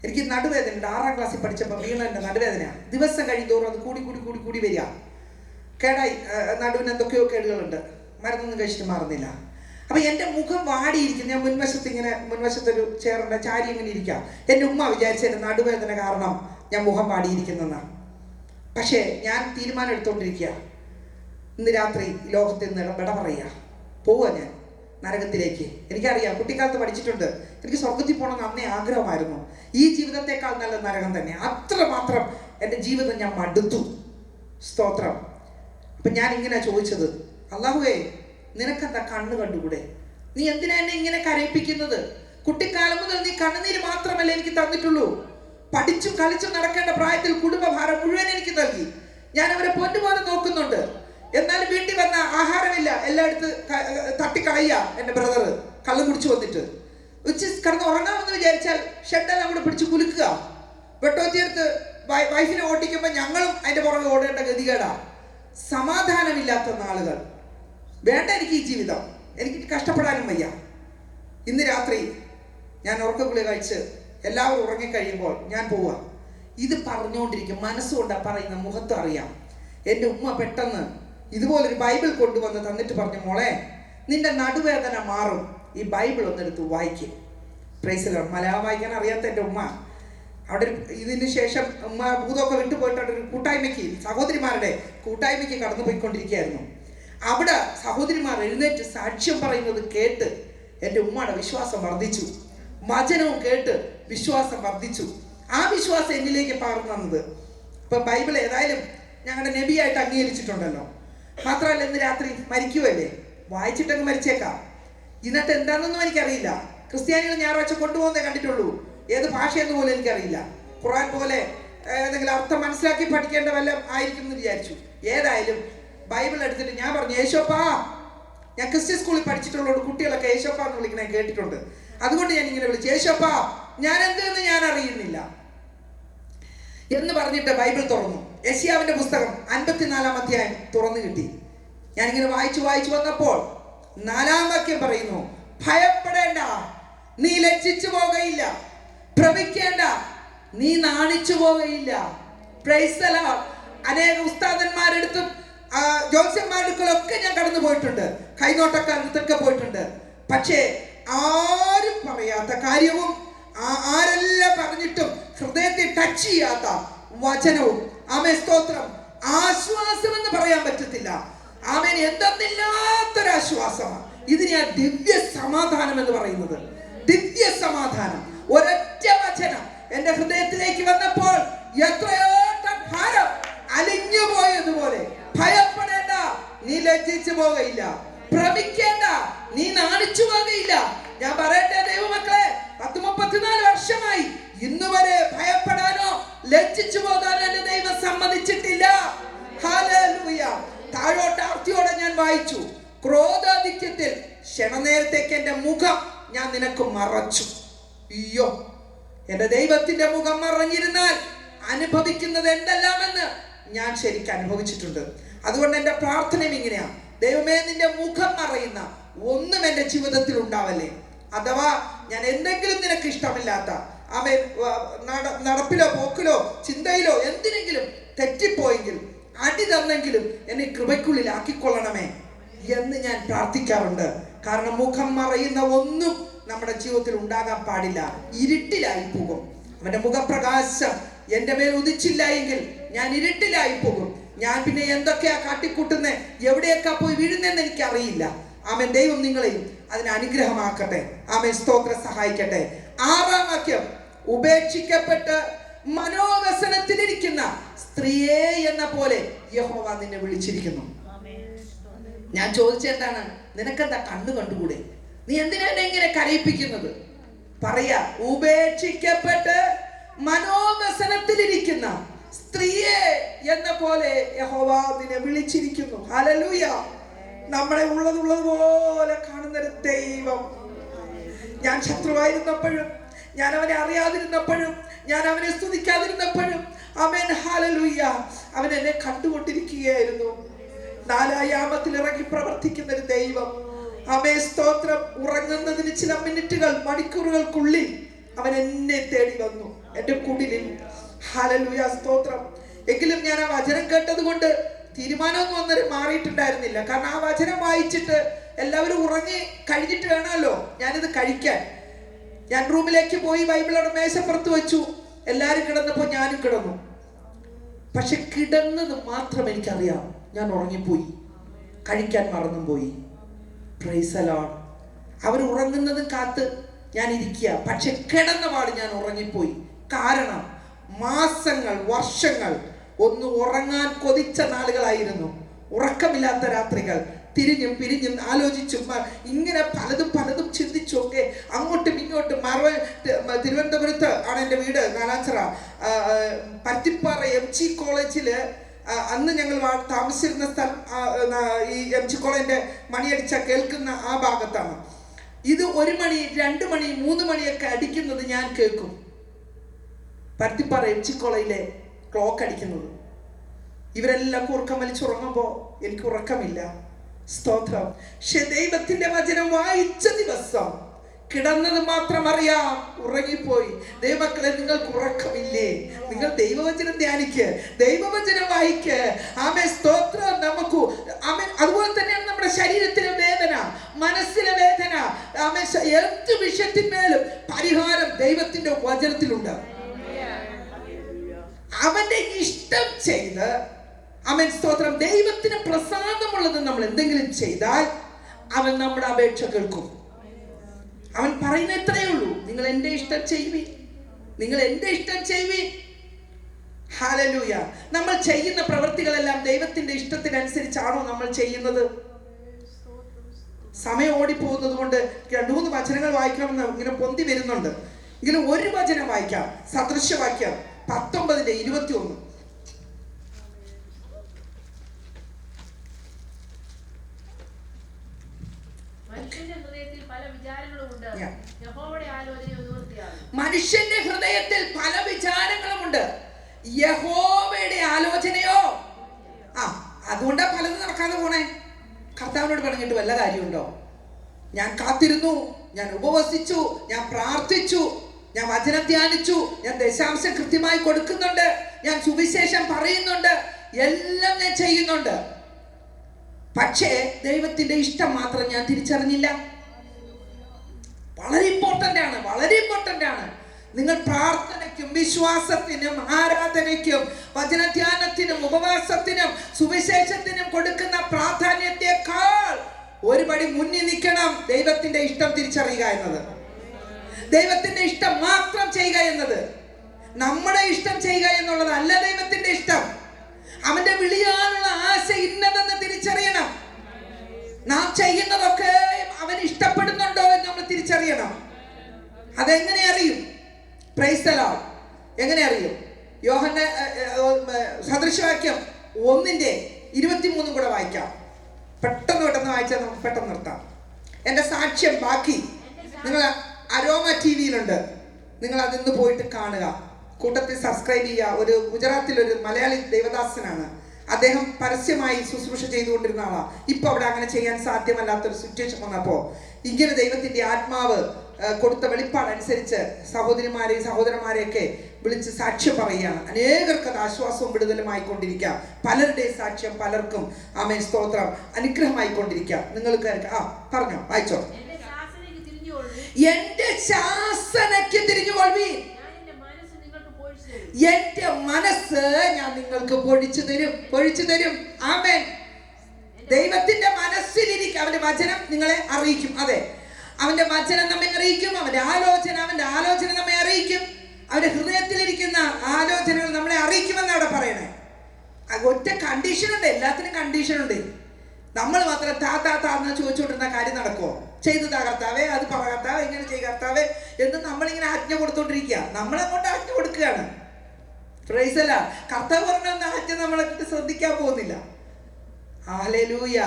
എനിക്ക് നടുവേദന ഉണ്ട്. 6ാം ക്ലാസ്സിൽ പഠിച്ചപ്പോൾ വീണൻ്റെ നടുവേദന ദിവസം കഴിയുന്തോറും അത് കൂടി കൂടി കൂടി കൂടി വരിക. കേടായി, നടുവിന് എന്തൊക്കെയോ കേടുകളുണ്ട്, മരുന്നൊന്നും കഴിച്ചിട്ട് മാറുന്നില്ല. അപ്പം എൻ്റെ മുഖം വാടിയിരിക്കും. ഞാൻ മുൻവശത്തൊരു ചെയറുണ്ട്, ചാരി ഇങ്ങനെ ഇരിക്കാം. എൻ്റെ ഉമ്മ വിചാരിച്ച എൻ്റെ നടുവേദന കാരണം ഞാൻ മുഖം വാടിയിരിക്കുന്നെന്നാണ്. പക്ഷേ ഞാൻ തീരുമാനം എടുത്തുകൊണ്ടിരിക്കുക, ഇന്ന് രാത്രി ലോകത്തിൽ നിന്ന് വിട പറയുക, പോവുക ഞാൻ നരകത്തിലേക്ക്. എനിക്കറിയാം, കുട്ടിക്കാലത്ത് പഠിച്ചിട്ടുണ്ട്, എനിക്ക് സ്വർഗത്തിൽ പോകണമെന്ന് അന്നേ ആഗ്രഹമായിരുന്നു. ഈ ജീവിതത്തെക്കാൾ നല്ല നരകം തന്നെ. അത്രമാത്രം എൻ്റെ ജീവിതം ഞാൻ മടുത്തു. സ്തോത്രം. അപ്പം ഞാൻ ഇങ്ങനെ ചോദിച്ചത്, അല്ലാഹുവേ, നിനക്കെന്താ കണ്ണ് കണ്ടുകൂടെ? നീ എന്തിനാ എന്നെ ഇങ്ങനെ കരയിപ്പിക്കുന്നത്? കുട്ടിക്കാലം മുതൽ നീ കണ്ണുനീര് മാത്രമല്ല എനിക്ക് തന്നിട്ടുള്ളൂ. പഠിച്ചും കളിച്ചും നടക്കേണ്ട പ്രായത്തിൽ കുടുംബഭാരം മുഴുവൻ എനിക്ക് നൽകി. ഞാൻ അവരെ പൊന്നുപോലെ നോക്കുന്നുണ്ട്. എന്നാലും വീട്ടിൽ വന്ന ആഹാരമില്ല, എല്ലായിടത്ത് തട്ടിക്കളയുക. എൻ്റെ ബ്രദർ കള്ളു കുടിച്ചു വന്നിട്ട് കിടന്ന് ഉറങ്ങാമെന്ന് വിചാരിച്ചാൽ ഷെഡെല്ലാം കൂടെ പിടിച്ച് കുലുക്കുക. വെട്ടോത്തിയെടുത്ത് വൈഫിനെ ഓട്ടിക്കുമ്പോൾ ഞങ്ങളും അതിൻ്റെ പുറകെ ഓടേണ്ട ഗതികേടാ. സമാധാനമില്ലാത്ത നാളുകൾ. വേണ്ട എനിക്ക് ഈ ജീവിതം, എനിക്ക് കഷ്ടപ്പെടാനും വയ്യ. ഇന്ന് രാത്രി ഞാൻ ഉറക്കഗുളിക കഴിച്ച് എല്ലാവരും ഉറങ്ങിക്കഴിയുമ്പോൾ ഞാൻ പോവുക. ഇത് പറഞ്ഞുകൊണ്ടിരിക്കും, മനസ്സുകൊണ്ടാണ് പറയുന്ന, മുഖത്ത് അറിയാം. എൻ്റെ ഉമ്മ പെട്ടെന്ന് ഇതുപോലൊരു ബൈബിൾ കൊണ്ടുവന്ന് തന്നിട്ട് പറഞ്ഞു, മോളെ, നിന്റെ നടുവേദന മാറും, ഈ ബൈബിൾ ഒന്നെടുത്ത് വായിക്കും. Price the Lord. മലയാളം വായിക്കാൻ അറിയാത്ത എൻ്റെ ഉമ്മ അവിടെ ഇതിന് ശേഷം ഉമ്മ ഭൂതമൊക്കെ വിട്ടുപോയിട്ട് അവിടെ ഒരു കൂട്ടായ്മയ്ക്ക്, സഹോദരിമാരുടെ കൂട്ടായ്മയ്ക്ക് കടന്നു പോയിക്കൊണ്ടിരിക്കുകയായിരുന്നു. അവിടെ സഹോദരിമാർ എഴുന്നേറ്റ് സാക്ഷ്യം പറയുന്നത് കേട്ട് എൻ്റെ ഉമ്മയുടെ വിശ്വാസം വർദ്ധിച്ചു. വചനവും കേട്ട് വിശ്വാസം വർദ്ധിച്ചു. ആ വിശ്വാസം എന്നിലേക്ക് പകർന്നു തന്നത്. ഇപ്പം ബൈബിൾ ഏതായാലും ഞങ്ങളുടെ നബിയായിട്ട് അംഗീകരിച്ചിട്ടുണ്ടല്ലോ. മാത്രമല്ല, ഇന്ന് രാത്രി മരിക്കുമല്ലേ, വായിച്ചിട്ടങ്ങ് മരിച്ചേക്കാം. ഇന്നത്തെ എന്താണെന്നൊന്നും എനിക്കറിയില്ല. ക്രിസ്ത്യാനികൾ ഞായറാഴ്ച കൊണ്ടുപോകുന്നേ കണ്ടിട്ടുള്ളൂ. ഏത് ഭാഷയെന്ന് പോലും എനിക്കറിയില്ല. ഖുർആൻ പോലെ ഏതെങ്കിലും അർത്ഥം മനസ്സിലാക്കി പഠിക്കേണ്ട വല്ല ആയിരിക്കും എന്ന് വിചാരിച്ചു. ഏതായാലും ബൈബിൾ എടുത്തിട്ട് ഞാൻ പറഞ്ഞു, യേശോപ്പാ. ഞാൻ ക്രിസ്ത്യൻ സ്കൂളിൽ പഠിച്ചിട്ടുള്ളതുകൊണ്ട് കുട്ടികളൊക്കെ യേശോപ്പാ എന്ന് വിളിക്കണേ കേട്ടിട്ടുണ്ട്. അതുകൊണ്ട് ഞാൻ ഇങ്ങനെ വിളിച്ചു, യേശോപ്പാ, ഞാൻ എന്തെന്ന് ഞാൻ അറിയുന്നില്ല. എന്ന് പറഞ്ഞിട്ട് ബൈബിൾ തുറന്നു. യെശയ്യാവിന്റെ പുസ്തകം 54-ാം അധ്യായം തുറന്നു കിട്ടി. ഞാനിങ്ങനെ വായിച്ചു വന്നപ്പോൾ 4-ാം വാക്യം പറയുന്നു, ഭയപ്പെടേണ്ട, നീ ലജ്ജിച്ചു പോകയില്ല. ഭ്രമിക്കേണ്ട, നീ നാണിച്ചു പോകയില്ല. Praise the Lord. അനേക ഉസ്താദന്മാരെടുത്തും ജ്യോത്സ്യന്മാരെടുക്കലൊക്കെ ഞാൻ കടന്നു പോയിട്ടുണ്ട്, കൈനോട്ടക്കാരടുത്തൊക്കെ പോയിട്ടുണ്ട്. പക്ഷേ ആരും പറയാത്ത കാര്യവും ആരെല്ലാം പറഞ്ഞിട്ടും ഹൃദയത്തെ ടച്ച് ചെയ്യാത്ത വചനവും, ആമേൻ സ്തോത്രം, ആശ്വാസം എന്ന് പറയാൻ പറ്റത്തില്ല. ആമേൻ, എന്തെന്നില്ലാത്തൊരാശ്വാസമാണ് ഇതിന് ഞാൻ ദിവ്യ സമാധാനം എന്ന് പറയുന്നത്. ദിവ്യ സമാധാനം. ഒരൊറ്റ വചനം എന്റെ ഹൃദയത്തിലേക്ക് വന്നപ്പോൾ എത്രയോ ഭാരം അലിഞ്ഞു പോയതുപോലെ. ഭയപ്പെടേണ്ട, നീ ലജ്ജിച്ചു പോകയില്ല. ഭ്രമിക്കേണ്ട, നീ നാണിച്ചു പോകയില്ല. ഞാൻ പറയട്ടെ ദൈവമക്കളെ, 34 വർഷമായി ഇന്നുവരെ ഭയപ്പെടാനോ ലജ്ജിച്ചു പോകാനോ എന്റെ ദൈവം സമ്മതിച്ചിട്ടില്ല. ഹല്ലേലൂയ. താഴോട്ട് ആർത്തിയോടെ ഞാൻ വായിച്ചു, ക്രോധാധിക്യത്തിൽ ക്ഷണനേരത്തേക്ക് എന്റെ മുഖം ഞാൻ നിനക്ക് മറച്ചു. അയ്യോ, എന്റെ ദൈവത്തിന്റെ മുഖം മറഞ്ഞിരുന്നാൽ അനുഭവിക്കുന്നത് എന്തെല്ലാമെന്ന് ഞാൻ ശരിക്കും അനുഭവിച്ചിട്ടുണ്ട്. അതുകൊണ്ട് എന്റെ പ്രാർത്ഥനയും ഇങ്ങനെയാ, ദൈവമേ, നിന്റെ മുഖം മറയുന്ന ഒന്നും എന്റെ ജീവിതത്തിൽ ഉണ്ടാവല്ലേ. അഥവാ ഞാൻ എന്തെങ്കിലും നിനക്ക് ഇഷ്ടമില്ലാത്ത നടപ്പിലോ പോക്കിലോ ചിന്തയിലോ എന്തിനെങ്കിലും തെറ്റിപ്പോയെങ്കിൽ, അടി തന്നെങ്കിലും എന്നെ കൃപയ്ക്കുള്ളിൽ ആക്കിക്കൊള്ളണമേ എന്ന് ഞാൻ പ്രാർത്ഥിക്കാറുണ്ട്. കാരണം മുഖം മറയുന്ന ഒന്നും നമ്മുടെ ജീവിതത്തിൽ ഉണ്ടാകാൻ പാടില്ല. ഇരുട്ടിലായി പോകും. അവന്റെ മുഖപ്രകാശം എന്റെ മേൽ ഉദിച്ചില്ല എങ്കിൽ ഞാൻ ഇരുട്ടിലായി പോകും. ഞാൻ പിന്നെ എന്തൊക്കെയാ കാട്ടിക്കൂട്ടുന്നേ, എവിടെയൊക്കെ പോയി വീഴുന്നെന്ന് എനിക്ക് അറിയില്ല. ആമേൻ. ദൈവം നിങ്ങളെയും അതിന് അനുഗ്രഹമാക്കട്ടെ. ആമേൻ. സ്തോത്രം സഹായിക്കട്ടെ. 6-ാം വാക്യം, ഉപേക്ഷിക്കപ്പെട്ട് മനോവ്യസനത്തിലിരിക്കുന്ന സ്ത്രീയെ എന്ന പോലെ യഹോവ നിന്നെ വിളിച്ചിരിക്കുന്നു. ഞാൻ ചോദിച്ചെന്താണ്, നിനക്കെന്താ കണ്ണു കണ്ടുകൂടെ? നീ എന്തിനാണ് ഇങ്ങനെ കരയിപ്പിക്കുന്നത്? പറയാ, ഉപേക്ഷിക്കപ്പെട്ട് മനോവ്യസനത്തിലിരിക്കുന്ന സ്ത്രീയെ എന്ന പോലെ യഹോവ നിന്നെ വിളിച്ചിരിക്കുന്നു. ഹല്ലേലൂയ. നമ്മളെ ഉള്ളതുപോലെ കാണുന്നൊരു ദൈവം. ഞാൻ ശത്രുവായിരുന്നപ്പോഴും, ഞാൻ അവനെ അറിയാതിരുന്നപ്പോഴും, ഞാൻ അവനെ സ്തുതിക്കാതിരുന്നപ്പോഴും, ആമേൻ, ഹല്ലേലൂയ, അവൻ എന്നെ കണ്ടുകൊണ്ടിരിക്കുകയായിരുന്നു. 4-ാം യാമത്തിൽ ഇറങ്ങി പ്രവർത്തിക്കുന്ന ഒരു ദൈവം. ആമേൻ, സ്തോത്രം. ഉറങ്ങുന്നതിന് ചില മിനിറ്റുകൾ, മണിക്കൂറുകൾക്കുള്ളിൽ അവൻ എന്നെ തേടി വന്നു, എന്റെ കുടിലിൽ. ഹല്ലേലൂയ, സ്തോത്രം. എങ്കിലും ഞാൻ ആ വചനം കേട്ടത് കൊണ്ട് തീരുമാനമൊന്നും അന്നേരം മാറിയിട്ടുണ്ടായിരുന്നില്ല. കാരണം ആ വചനം വായിച്ചിട്ട് എല്ലാവരും ഉറങ്ങി കഴിഞ്ഞിട്ട് വേണമല്ലോ ഞാനിത് കഴിക്കാൻ. ഞാൻ റൂമിലേക്ക് പോയി ബൈബിളോട് മേശപ്പുറത്ത് വെച്ചു. എല്ലാവരും കിടന്നപ്പോൾ ഞാനും കിടന്നു. പക്ഷെ കിടന്നത് മാത്രം എനിക്കറിയാം, ഞാൻ ഉറങ്ങിപ്പോയി, കഴിക്കാൻ മറന്നും പോയി. Price the Lord. അവർ ഉറങ്ങുന്നത് കാത്ത് ഞാൻ ഇരിക്കുക, പക്ഷെ കിടന്ന പാട് ഞാൻ ഉറങ്ങിപ്പോയി. കാരണം മാസങ്ങൾ, വർഷങ്ങൾ ഒന്ന് ഉറങ്ങാൻ കൊതിച്ച നാളുകളായിരുന്നു. ഉറക്കമില്ലാത്ത രാത്രികൾ, തിരിഞ്ഞും പിരിഞ്ഞും ആലോചിച്ചും ഇങ്ങനെ പലതും ചിന്തിച്ചൊക്കെ അങ്ങോട്ടും ഇങ്ങോട്ടും. തിരുവനന്തപുരത്ത് ആണ് എൻ്റെ വീട്, നാലാഞ്ചിറ. പറ്റിപ്പാറ MG കോളേജിൽ അന്ന് ഞങ്ങൾ താമസിച്ചിരുന്ന സ്ഥലം ഈ MG കോളേജിൻ്റെ മണിയടിച്ച കേൾക്കുന്ന ആ ഭാഗത്താണ്. ഇത് 1 മണി, 2 മണി, 3 മണിയൊക്കെ അടിക്കുന്നത് ഞാൻ കേൾക്കും. പറ്റിപ്പാറ MG കോളേജിലെ ക്ലോക്ക് അടിക്കുന്നത്. ഇവരെല്ലാം ഉറക്കം വലിച്ചുറങ്ങുമ്പോൾ എനിക്ക് ഉറക്കമില്ല. സ്തോത്രം. പക്ഷെ ദൈവത്തിന്റെ വചനം വായിച്ച ദിവസം കിടന്നത് മാത്രം അറിയാം, ഉറങ്ങിപ്പോയി. ദൈവമക്കളെ, നിങ്ങൾക്ക് ഉറക്കമില്ലേ? നിങ്ങൾ ദൈവവചനം ധ്യാനിക്ക്, ദൈവവചനം വായിക്ക്. ആമേൻ, സ്തോത്രം. നമുക്ക് ആമേൻ. അതുപോലെ തന്നെയാണ് നമ്മുടെ ശരീരത്തിലെ വേദന, മനസ്സിലെ വേദന. ആമേൻ. എന്ത് വിഷയത്തിന്മേലും പരിഹാരം ദൈവത്തിന്റെ വചനത്തിലുണ്ട്. അവന്റെ ഇഷ്ടം ചെയ്ത്, ആമേൻ, സ്തോത്രം, ദൈവത്തിന് പ്രസാദമുള്ളത് നമ്മൾ എന്തെങ്കിലും ചെയ്താൽ അവൻ നമ്മുടെ അപേക്ഷ കേൾക്കും. അവൻ പറയുന്ന ഇത്രയേ ഉള്ളൂ, നിങ്ങൾ എൻ്റെ ഇഷ്ടം ചെയ്യുവിൻ, നിങ്ങൾ എൻ്റെ ഇഷ്ടം ചെയ്യുവിൻ. ഹല്ലേലൂയ. നമ്മൾ ചെയ്യുന്ന പ്രവൃത്തികളെല്ലാം ദൈവത്തിന്റെ ഇഷ്ടത്തിനനുസരിച്ചാണോ നമ്മൾ ചെയ്യുന്നത്? സമയം ഓടിപ്പോകുന്നത് കൊണ്ട് 2-3 വചനങ്ങൾ വായിക്കണമെന്ന് ഇങ്ങനെ പൊന്തി വരുന്നുണ്ട്. ഇങ്ങനെ ഒരു വചനം വായിക്കാം, സദൃശവാക്യം 19:21. മനുഷ്യന്റെ ഹൃദയത്തിൽ പല വിചാരങ്ങളുമുണ്ട്, യഹോവയുടെ ആലോചനയോ അതുകൊണ്ടാ പലതും നടക്കാതെ പോണേ. കർത്താവിനോട് പറഞ്ഞിട്ട് വല്ല കാര്യമുണ്ടോ? ഞാൻ കാത്തിരുന്നു, ഞാൻ ഉപവസിച്ചു, ഞാൻ പ്രാർത്ഥിച്ചു, ഞാൻ വചനം ധ്യാനിച്ചു, ഞാൻ ദശാംശം കൃത്യമായി കൊടുക്കുന്നുണ്ട്, ഞാൻ സുവിശേഷം പറയുന്നുണ്ട്, എല്ലാം ഞാൻ ചെയ്യുന്നുണ്ട്. പക്ഷേ ദൈവത്തിന്റെ ഇഷ്ടം മാത്രം ഞാൻ തിരിച്ചറിഞ്ഞില്ല. വളരെ ഇമ്പോർട്ടന്റ് ആണ്, വളരെ ഇമ്പോർട്ടന്റ് ആണ്. നിങ്ങൾ പ്രാർത്ഥനയ്ക്കും വിശ്വാസത്തിനും ആരാധനയ്ക്കും വചനധ്യാനത്തിനും ഉപവാസത്തിനും സുവിശേഷത്തിനും കൊടുക്കുന്ന പ്രാധാന്യത്തെക്കാൾ ഒരുപടി മുന്നിൽ നിൽക്കണം ദൈവത്തിന്റെ ഇഷ്ടം തിരിച്ചറിയുക എന്നത്. ദൈവത്തിന്റെ ഇഷ്ടം മാത്രം ചെയ്യുക എന്നത്, നമ്മുടെ ഇഷ്ടം ചെയ്യുക എന്നുള്ളതല്ല ദൈവത്തിന്റെ ഇഷ്ടം. അവന്റെ വിളിയാനുള്ള ആശ ഇന്നതെന്ന് തിരിച്ചറിയണം. നാം ചെയ്യുന്നതൊക്കെ അവൻ ഇഷ്ടപ്പെടുന്നുണ്ടോ എന്ന് നമ്മൾ തിരിച്ചറിയണം. അതെങ്ങനെ അറിയും? Price the Lord. എങ്ങനെ അറിയും? യോഹന്ന സദൃശവാക്യം 1:23 കൂടെ വായിക്കാം. പെട്ടെന്ന് വായിച്ചാൽ നമുക്ക് പെട്ടെന്ന് നിർത്താം. എൻ്റെ സാക്ഷ്യം ബാക്കി നിങ്ങൾ അരോമ TV-യിലുണ്ട്, നിങ്ങൾ അതിന്ന് പോയിട്ട് കാണുക. കൂട്ടത്തിൽ സബ്സ്ക്രൈബ് ചെയ്യുക. ഒരു ഗുജറാത്തിലൊരു മലയാളി ദൈവദാസനാണ്. അദ്ദേഹം പരസ്യമായി ശുശ്രൂഷ ചെയ്തുകൊണ്ടിരുന്ന ആളാണ്. ഇപ്പൊ അവിടെ അങ്ങനെ ചെയ്യാൻ സാധ്യമല്ലാത്തൊരു സിറ്റുവേഷൻ വന്നപ്പോൾ ഇങ്ങനെ ദൈവത്തിന്റെ ആത്മാവ് കൊടുത്ത വെളിപ്പാടനുസരിച്ച് സഹോദരിമാരെയും സഹോദരന്മാരെയൊക്കെ വിളിച്ച് സാക്ഷ്യം പറയുകയാണ്. അനേകർക്ക് അത് ആശ്വാസവും വിടുതലുമായിക്കൊണ്ടിരിക്കുക. പലരുടെയും സാക്ഷ്യം പലർക്കും ആമേൻ സ്തോത്രം അനുഗ്രഹമായിക്കൊണ്ടിരിക്കുക. നിങ്ങൾക്ക് പറഞ്ഞോ, വായിച്ചോ. എന്റെ ശാസനയ്ക്ക് തിരിഞ്ഞുകൊള്ളുവീൻ, എന്റെ മനസ്സ് ഞാൻ നിങ്ങൾക്ക് പൊഴിച്ചു തരും. ആമേൻ. ദൈവത്തിന്റെ മനസ്സിലിരിക്കും. അവന്റെ വചനം നിങ്ങളെ അറിയിക്കും. അതെ, അവന്റെ വചനം നമ്മെ അറിയിക്കും. അവന്റെ ആലോചന നമ്മെ അറിയിക്കും. അവന്റെ ഹൃദയത്തിലിരിക്കുന്ന ആലോചനകൾ നമ്മളെ അറിയിക്കുമെന്ന് അവിടെ പറയണേ. ഒറ്റ കണ്ടീഷനുണ്ട്, എല്ലാത്തിനും കണ്ടീഷനുണ്ട്. നമ്മൾ മാത്രം താന്ന് ചോദിച്ചുകൊണ്ടിരുന്ന കാര്യം നടക്കുമോ? ചെയ്തു തകർത്താവേ, അത് പറകർത്താവേ, ഇങ്ങനെ ചെയ്യർത്താവേ എന്ന് നമ്മളിങ്ങനെ ആജ്ഞ കൊടുത്തോണ്ടിരിക്കുക. നമ്മളങ്ങോട്ട് ആജ്ഞ കൊടുക്കുകയാണ്. പ്രൈസ് അല്ല. കർത്താവ് പറഞ്ഞ ആജ്ഞ നമ്മളെ ശ്രദ്ധിക്കാൻ പോകുന്നില്ല. ഹല്ലേലൂയ.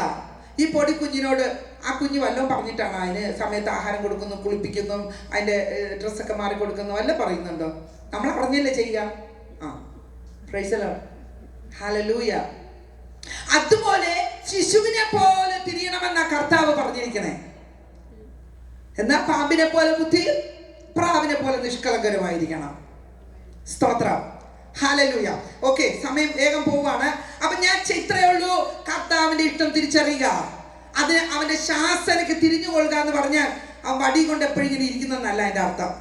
ഈ പൊടി കുഞ്ഞിനോട് ആ കുഞ്ഞ് വല്ലതും പറഞ്ഞിട്ടാണ് അതിന് സമയത്ത് ആഹാരം കൊടുക്കുന്നു, കുളിപ്പിക്കുന്നു, അതിൻ്റെ ഡ്രസ്സൊക്കെ മാറി കൊടുക്കുന്നു, വല്ല പറയുന്നുണ്ടോ? നമ്മൾ അറിഞ്ഞല്ലേ ചെയ്യുക. പ്രൈസ് അല്ല. ഹല്ലേലൂയ. അതുപോലെ ശിശുവിനെ പോലെ തിരിയണമെന്നാ കർത്താവ് പറഞ്ഞിരിക്കണേ. എന്നാ പാമ്പിനെ പോലെ ബുദ്ധി, പ്രാവിനെ പോലെ നിഷ്കളങ്കരമായിരിക്കണം. സ്തോത്രം. ഹല്ലേലൂയ. ഓക്കെ, സമയം വേഗം പോവാണ്. അപ്പൊ ഞാൻ ഇത്രയേ ഉള്ളൂ. കർത്താവിന്റെ ഇഷ്ടം തിരിച്ചറിയുക, അതിന് അവന്റെ ശാസനയ്ക്ക് തിരിഞ്ഞുകൊള്ളുക എന്ന് പറഞ്ഞാൽ അവൻ വടി കൊണ്ട് എപ്പോഴും ഇങ്ങനെ ഇരിക്കുന്നതെന്നല്ല അതിന്റെ അർത്ഥം.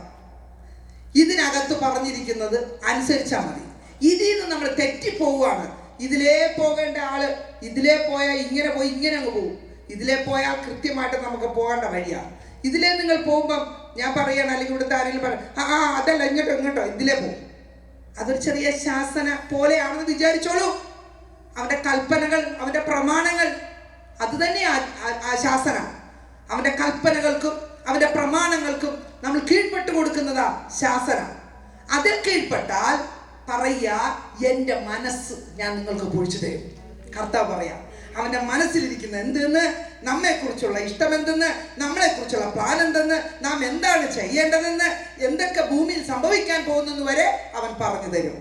ഇതിനകത്ത് പറഞ്ഞിരിക്കുന്നത് അനുസരിച്ചാൽ മതി. ഇതിൽ നിന്ന് നമ്മൾ തെറ്റിപ്പോവുകയാണ്. ഇതിലേ പോകേണ്ട ആള് ഇതിലേ പോയാൽ ഇങ്ങനെ പോയി ഇങ്ങനെ അങ്ങ് പോകും. ഇതിലേ പോയാൽ കൃത്യമായിട്ട് നമുക്ക് പോകേണ്ട വഴിയാണ്. ഇതിലേ നിങ്ങൾ പോകുമ്പം ഞാൻ പറയണം, അല്ലെങ്കിൽ ഇവിടുത്തെ ആരെങ്കിലും പറയാം അതല്ല ഇങ്ങോട്ടോ ഇതിലേ പോകും. അതൊരു ചെറിയ ശാസന പോലെയാണെന്ന് വിചാരിച്ചോളൂ. അവന്റെ കൽപ്പനകൾ, അവന്റെ പ്രമാണങ്ങൾ, അത് തന്നെയാ ആ ശാസന. അവന്റെ കൽപ്പനകൾക്കും അവന്റെ പ്രമാണങ്ങൾക്കും നമ്മൾ കീഴ്പ്പെട്ട് കൊടുക്കുന്നതാ ശാസന. അതിൽ കീഴ്പ്പെട്ടാൽ പറയാ, എൻ്റെ മനസ്സ് ഞാൻ നിങ്ങൾക്ക് പൊഴിച്ചു തരും. കർത്താവ് പറയാം, അവന്റെ മനസ്സിലിരിക്കുന്ന എന്തെന്ന്, നമ്മെക്കുറിച്ചുള്ള ഇഷ്ടം എന്തെന്ന്, നമ്മളെക്കുറിച്ചുള്ള പ്ലാൻ എന്തെന്ന്, നാം എന്താണ് ചെയ്യേണ്ടതെന്ന്, എന്തൊക്കെ ഭൂമിയിൽ സംഭവിക്കാൻ പോകുന്നെന്ന് വരെ അവൻ പറഞ്ഞു തരും.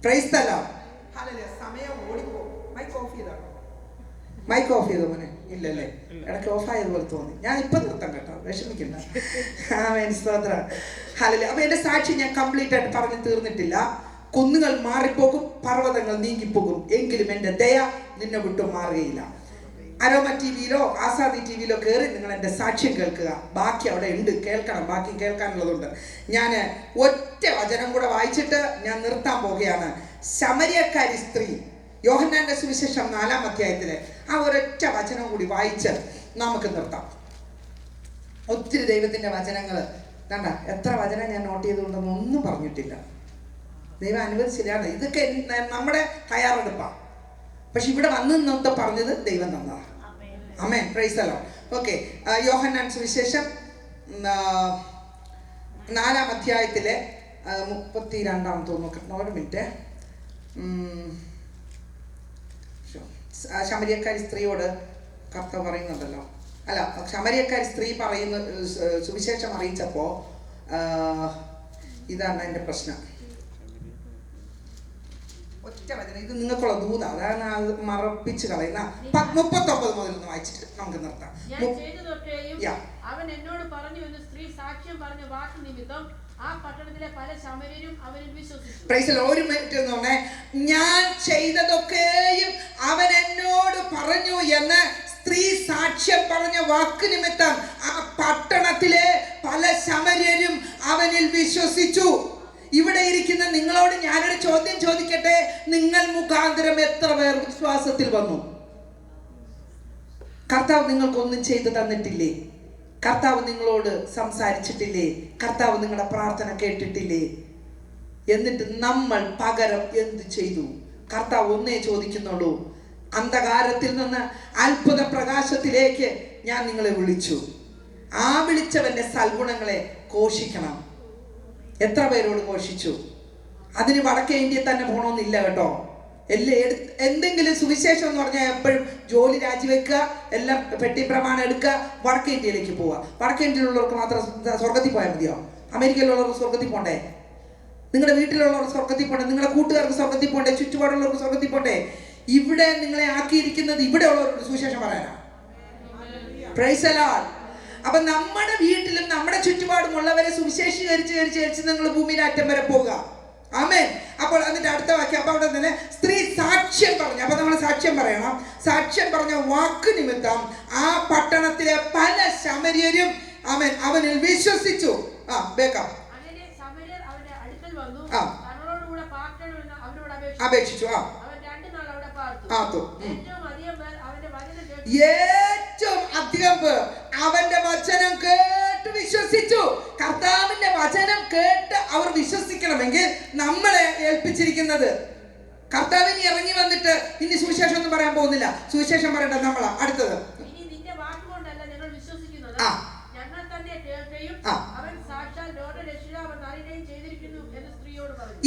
Price the Lord. ഹല്ലേലൂയ. സമയം ഓടിപ്പോ. മൈക്ക് ഓഫ് ചെയ്തോ മോനെ? ഇല്ലല്ലേ, ഇടയ്ക്ക് ഓഫ് ആയതുപോലെ തോന്നി. ഞാൻ ഇപ്പൊ നിർത്താം കേട്ടോ, വിഷമിക്കണ്ട. ആമേൻ സ്തോത്രം. ഹല്ലേലൂയ. അപ്പൊ എന്റെ സാക്ഷി ഞാൻ കംപ്ലീറ്റ് ആയിട്ട് പറഞ്ഞു തീർന്നിട്ടില്ല. കുന്നുകൾ മാറിപ്പോകും, പർവ്വതങ്ങൾ നീങ്ങിപ്പോകും, എങ്കിലും എൻ്റെ ദയ നിന്നെ വിട്ടു മാറുകയില്ല. അരോമ TV-യിലോ ആസാദി TV-യിലോ കയറി നിങ്ങൾ എൻ്റെ സാക്ഷ്യം കേൾക്കുക. ബാക്കി അവിടെ ഉണ്ട്, കേൾക്കണം. ബാക്കി കേൾക്കാനുള്ളതുണ്ട്. ഞാൻ ഒറ്റ വചനം കൂടെ വായിച്ചിട്ട് ഞാൻ നിർത്താൻ പോകുകയാണ്. ശമര്യക്കാരി സ്ത്രീ, യോഹന്നാന്റെ സുവിശേഷം 4-ാം അധ്യായത്തിലെ ആ ഒരൊറ്റ വചനം കൂടി വായിച്ച് നമുക്ക് നിർത്താം. ഒത്തിരി ദൈവത്തിന്റെ വചനങ്ങൾ കണ്ട, എത്ര വചനം ഞാൻ നോട്ട് ചെയ്തുകൊണ്ടൊന്നും ഒന്നും പറഞ്ഞിട്ടില്ല. ദൈവം അനുവദിച്ചില്ലാണ്. ഇതൊക്കെ നമ്മുടെ തയ്യാറെടുപ്പാണ്. പക്ഷെ ഇവിടെ വന്ന് നിന്നൊക്കെ പറഞ്ഞത് ദൈവം തന്നതാണ്. Amen. Praise the Lord. Okay, Yohannan സുവിശേഷം 4-ാം അധ്യായത്തിലെ 32-ാം തോന്നുന്നു. ഒരു മിനിറ്റ്. ശമര്യക്കാരി സ്ത്രീയോട് കർത്താവ് പറയുന്നുണ്ടല്ലോ, അല്ല, ശമര്യക്കാരി സ്ത്രീ പറയുന്ന സുവിശേഷം അറിയിച്ചപ്പോൾ ഇതാണ് എൻ്റെ പ്രശ്നം. വചനം, ഇത് നിങ്ങൾക്കുള്ള ദൂത, അതാണ് അത് മറപ്പിച്ച് കളയുന്ന. 39 മുതൽ ഒന്ന് വായിച്ചിട്ട് നമുക്ക് നിർത്താം. അവൻ എന്നോട് പറഞ്ഞു എന്ന് സ്ത്രീ സാക്ഷ്യം പറഞ്ഞ വാക്ക് നിമിത്തം ആ പട്ടണത്തിലെ പല ശമര്യരും അവനിൽ വിശ്വസിച്ചു. ഒരു മിനിറ്റ് എന്ന് പറഞ്ഞേ, ഞാൻ ചെയ്തതൊക്കെയും അവൻ എന്നോട് പറഞ്ഞു എന്ന് സ്ത്രീ സാക്ഷ്യം പറഞ്ഞ വാക്ക് നിമിത്തം ആ പട്ടണത്തിലെ പല ശമര്യരും അവനിൽ വിശ്വസിച്ചു. ഇവിടെ ഇരിക്കുന്ന നിങ്ങളോട് ഞാനൊരു ചോദ്യം ചോദിക്കട്ടെ, നിങ്ങൾ മുഖാന്തരം എത്ര പേർ വിശ്വാസത്തിൽ വന്നു? കർത്താവ് നിങ്ങൾക്കൊന്നും ചെയ്തു തന്നിട്ടില്ലേ? കർത്താവ് നിങ്ങളോട് സംസാരിച്ചിട്ടില്ലേ? കർത്താവ് നിങ്ങളുടെ പ്രാർത്ഥന കേട്ടിട്ടില്ലേ? എന്നിട്ട് നമ്മൾ പകരം എന്ത് ചെയ്തു? കർത്താവ് ഒന്നേ ചോദിക്കുന്നുള്ളൂ, അന്ധകാരത്തിൽ നിന്ന് അത്ഭുത പ്രകാശത്തിലേക്ക് ഞാൻ നിങ്ങളെ വിളിച്ചു. ആ വിളിച്ചവന്റെ സൽഗുണങ്ങളെ ഘോഷിക്കണം. എത്ര പേരോട് ഘോഷിച്ചു? അതിന് വടക്കേ ഇന്ത്യയിൽ തന്നെ പോകണമെന്നില്ല കേട്ടോ. എന്തെങ്കിലും സുവിശേഷം എന്ന് പറഞ്ഞാൽ എപ്പോഴും ജോലി രാജിവെക്കുക, എല്ലാം പെട്ടി പ്രമാണം എടുക്കുക, വടക്കേ ഇന്ത്യയിലേക്ക് പോവുക. വടക്കേ ഇന്ത്യയിലുള്ളവർക്ക് മാത്രം സ്വർഗത്തിൽ പോയാൽ മതിയോ? അമേരിക്കയിലുള്ളവർക്ക് സ്വർഗത്തിൽ പോണ്ടേ? നിങ്ങളുടെ വീട്ടിലുള്ളവർ സ്വർഗത്തിൽ പോണ്ടേ? നിങ്ങളുടെ കൂട്ടുകാർക്ക് സ്വർഗത്തിൽ പോണ്ടേ? ചുറ്റുപാടുള്ളവർക്ക് സ്വർഗത്തിൽ പോണ്ടേ? ഇവിടെ നിങ്ങളെ ആക്കിയിരിക്കുന്നത് ഇവിടെ ഉള്ളവരോട് സുവിശേഷം പറയാനാ. Price the Lord. അപ്പൊ നമ്മുടെ വീട്ടിലും നമ്മുടെ ചുറ്റുപാടും ഉള്ളവരെ സുവിശേഷീകരിച്ച് നിങ്ങൾ ഭൂമിയുടെ അറ്റം വരെ പോവുക. ആമേൻ. അപ്പോൾ അതിന്റെ അടുത്ത വാക്യം, അപ്പൊ അവിടെ തന്നെ സ്ത്രീ സാക്ഷ്യം പറഞ്ഞു. അപ്പൊ നമ്മൾ സാക്ഷ്യം പറയണം. സാക്ഷ്യം പറഞ്ഞ വാക്ക് നിമിത്തം ആ പട്ടണത്തിലെ പല ശമര്യരും ആമേൻ അവനിൽ വിശ്വസിച്ചു. അപേക്ഷിച്ചു. ഏറ്റവും അധികം പേർ അവന്റെ വചനം കേട്ട് വിശ്വസിച്ചു. കർത്താവിന്റെ വചനം കേട്ട് അവർ വിശ്വസിക്കണമെങ്കിൽ നമ്മളെ ഏൽപ്പിച്ചിരിക്കുന്നത്, കർത്താവിന് ഇറങ്ങി വന്നിട്ട് ഇനി സുവിശേഷം ഒന്നും പറയാൻ പോകുന്നില്ല, സുവിശേഷം പറയേണ്ടത് നമ്മളാ. അടുത്തത്,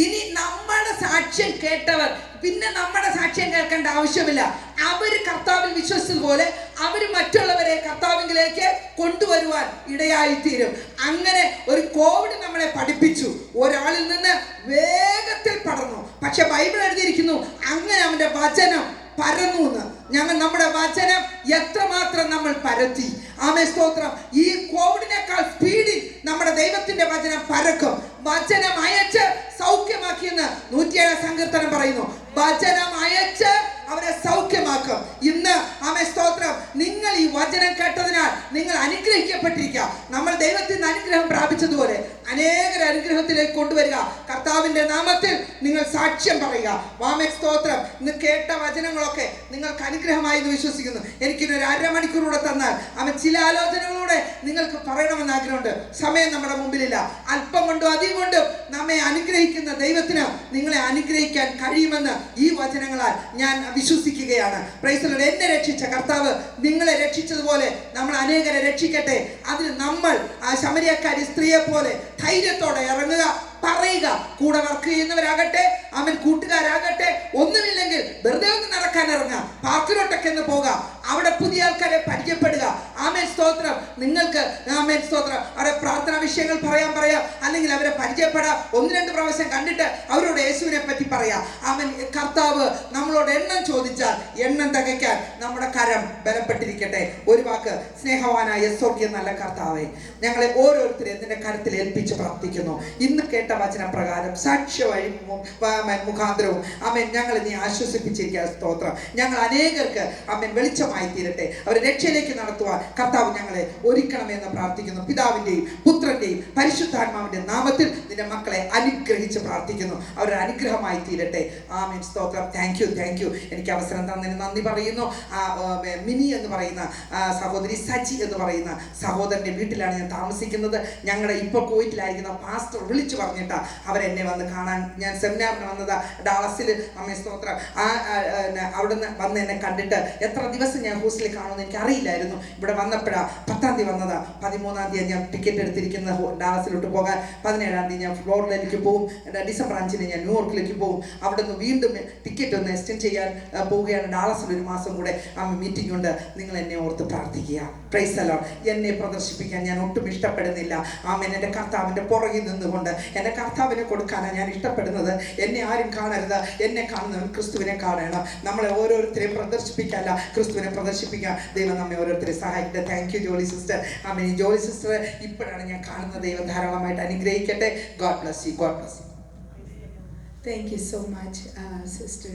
ഇനി നമ്മുടെ സാക്ഷ്യം കേട്ടവർ പിന്നെ നമ്മുടെ സാക്ഷ്യം കേൾക്കേണ്ട ആവശ്യമില്ല. അവര് കർത്താവിൽ വിശ്വസിച്ചതുപോലെ അവര് മറ്റുള്ളവരെ കർത്താവിലേക്ക് കൊണ്ടുവരുവാൻ ഇടയായിത്തീരും. അങ്ങനെ ഒരു കോവിഡ് നമ്മളെ പഠിപ്പിച്ചു. ഒരാളിൽ നിന്ന് വേഗത്തിൽ പടർന്നു. പക്ഷെ ബൈബിൾ എഴുതിയിരിക്കുന്നു അങ്ങനെ അവന്റെ വചനം പരന്നു എന്ന്. നമ്മുടെ വചനം എത്രമാത്രം നമ്മൾ പരത്തി. ആമേൻ, സ്തോത്രം. ഈ കോവിഡിനേക്കാൾ സ്പീഡിൽ നമ്മുടെ ദൈവത്തിന്റെ വചനം പരക്കും. വചനം അയച്ച് സൗഖ്യമാക്കിയെന്ന് 107 സങ്കീർത്തനം പറയുന്നു. വചനം അയച്ച് അവരെ സൗഖ്യമാക്കും. ഇന്ന് ആമേൻ, സ്തോത്രം, നിങ്ങൾ ഈ വചനം കേട്ടതിനാൽ നിങ്ങൾ അനുഗ്രഹിക്കപ്പെട്ടിരിക്കുക. നമ്മൾ ദൈവത്തിൽ നിന്ന് അനുഗ്രഹം പ്രാപിച്ചതുപോലെ അനേകരെ അനുഗ്രഹത്തിലേക്ക് കൊണ്ടുവരിക. കർത്താവിന്റെ നാമത്തിൽ നിങ്ങൾ സാക്ഷ്യം പറയുക. ആമേൻ, സ്തോത്രം. ഇന്ന് കേട്ട വചനങ്ങളൊക്കെ നിങ്ങൾക്ക് അനുഗ്രഹമായി എന്ന് വിശ്വസിക്കുന്നു. എനിക്കിന്നൊരു 1/2 മണിക്കൂറൂടെ തന്നാൽ അവൻ ചില ആലോചനകളൂടെ നിങ്ങൾക്ക് പറയണമെന്ന് ആഗ്രഹമുണ്ട്. സമയം നമ്മുടെ മുമ്പിലില്ല. അല്പം കൊണ്ടും അധികം കൊണ്ടും നമ്മെ അനുഗ്രഹിക്കുന്ന ദൈവത്തിന് നിങ്ങളെ അനുഗ്രഹിക്കാൻ കഴിയുമെന്ന് ഈ വചനങ്ങളാൽ ഞാൻ വിശ്വസിക്കുകയാണ്. Price the Lord. എന്നെ രക്ഷിച്ച കർത്താവ് നിങ്ങളെ രക്ഷിച്ചതുപോലെ നമ്മൾ അനേകരെ രക്ഷിക്കട്ടെ. അതിന് നമ്മൾ ആ ശമരിയക്കാരി സ്ത്രീയെ പോലെ ധൈര്യത്തോടെ ഇറങ്ങുക, പറയുക. കൂടെ വർക്ക് ചെയ്യുന്നവരാകട്ടെ, അവൻ കൂട്ടുകാരാകട്ടെ, ഒന്നുമില്ലെങ്കിൽ വെറുതെ ഒന്ന് നടക്കാൻ ഇറങ്ങുക, പാർക്കിലോട്ടൊക്കെ ഒന്ന് പോകുക, അവിടെ പുതിയ ആൾക്കാരെ പരിചയപ്പെടുക. ആമേൻ, സ്തോത്രം. നിങ്ങൾക്ക് ആമേൻ, സ്തോത്രം, അവിടെ പ്രാർത്ഥനാ വിഷയങ്ങൾ പറയാം, അല്ലെങ്കിൽ അവരെ പരിചയപ്പെടാം. 1-2 പ്രാവശ്യം കണ്ടിട്ട് അവരോട് യേശുവിനെ പറ്റി പറയാം. ആമേൻ. കർത്താവ് നമ്മളോട് എണ്ണം ചോദിച്ചാൽ എണ്ണം തികയ്ക്കാൻ നമ്മുടെ കരം ബലപ്പെട്ടിരിക്കട്ടെ. ഒരു വാക്ക്, സ്നേഹവാനായ സ്വർഗീയ നല്ല കർത്താവേ, ഞങ്ങളെ ഓരോരുത്തരെയും നിന്റെ കരത്തിൽ ഏൽപ്പിച്ച് പ്രാർത്ഥിക്കുന്നു. ഇന്ന് കേട്ട വചനപ്രകാരം സാക്ഷ്യ വഴി മുഖാന്തരവും ആമേൻ ഞങ്ങളെ നീ ആശ്വസിപ്പിച്ചിരിക്കുക. സ്തോത്രം. ഞങ്ങൾ അനേകർക്ക് ആമേൻ വെളിച്ചമായി തീരട്ടെ. അവരെ രക്ഷയിലേക്ക് നടത്തുവാൻ കർത്താവ് ഞങ്ങളെ ഒരുക്കണമെന്ന് പ്രാർത്ഥിക്കുന്നു. പിതാവിന്റെയും പുത്രന്റെയും പരിശുദ്ധാത്മാവിന്റെ നാമത്തിൽ നിന്റെ മക്കളെ അനുഗ്രഹിച്ച് പ്രാർത്ഥിക്കുന്നു. അവരുടെ അനുഗ്രഹമായി തീരട്ടെ. ആമേൻ, സ്തോത്രം. Thank you. എനിക്ക് അവസരം തന്നതിന് നന്ദി പറയുന്നു. മിനി എന്ന് പറയുന്ന സഹോദരി, സജി എന്ന് പറയുന്ന സഹോദരന്റെ വീട്ടിലാണ് ഞാൻ താമസിക്കുന്നത്. ഞങ്ങളുടെ ഇപ്പോൾ കുവൈറ്റിലായിരിക്കുന്ന പാസ്റ്റർ വിളിച്ചു പറഞ്ഞിട്ടാ അവരെന്നെ വന്ന് കാണാൻ. ഞാൻ സെമിനാറിന് വന്നതാ ഡാളസിൽ. അമ്മേ, സ്തോത്രം. അവിടുന്ന് വന്ന് എന്നെ കണ്ടിട്ട് എത്ര ദിവസം ഞാൻ ഹോസ്റ്റലിൽ കാണുമെന്ന് എനിക്ക് അറിയില്ലായിരുന്നു. ഇവിടെ വന്നപ്പോഴാ 10-ാം തീയതി വന്നതാ. 13-ാം തീയതി ഞാൻ ടിക്കറ്റ് എടുത്തിരിക്കുന്നത് ഡാളസിലോട്ട് പോകാൻ. 17-ാം തീയതി ഞാൻ ഫ്ലോറിഡയിലേക്ക് പോകും. ഡിസംബർ 5-ന് ഞാൻ ന്യൂയോർക്കിലേക്ക് പോകും. അവിടെ നിന്ന് വീണ്ടും ടിക്കറ്റ് ഒന്ന് എക്സ്റ്റെൻഡ് ചെയ്യാൻ പോവുകയാണ്. ഡാളസിൽ 1 മാസം കൂടെ മീറ്റിംഗ് ഉണ്ട്. നിങ്ങൾ എന്നെ ഓർത്ത് പ്രാർത്ഥിക്കുക. Price the Lord. എന്നെ പ്രദർശിപ്പിക്കാൻ ഞാൻ ഒട്ടും ഇഷ്ടപ്പെടുന്നില്ല. ആമേൻ. എൻ്റെ കർത്താവിൻ്റെ പുറകിൽ നിന്നുകൊണ്ട് എൻ്റെ കർത്താവിനെ കൊടുക്കാനാണ് ഞാൻ ഇഷ്ടപ്പെടുന്നത്. എന്നെ ആരും കാണരുത്, എന്നെ കാണുന്നവൻ ക്രിസ്തുവിനെ കാണണം. നമ്മളെ ഓരോരുത്തരെയും പ്രദർശിപ്പിക്കാനല്ല, ക്രിസ്തുവിനെ പ്രദർശിപ്പിക്കാൻ ദൈവം നമ്മെ ഓരോരുത്തരെയും സഹായിക്കട്ടെ. Thank you Jolly sister. Amen. Jolly sister ഇപ്പോഴാണ് ഞാൻ കാണുന്നത്. ദൈവം ധാരാളമായിട്ട് അനുഗ്രഹിക്കട്ടെ. God bless you. God bless you. Thank you so much, Sister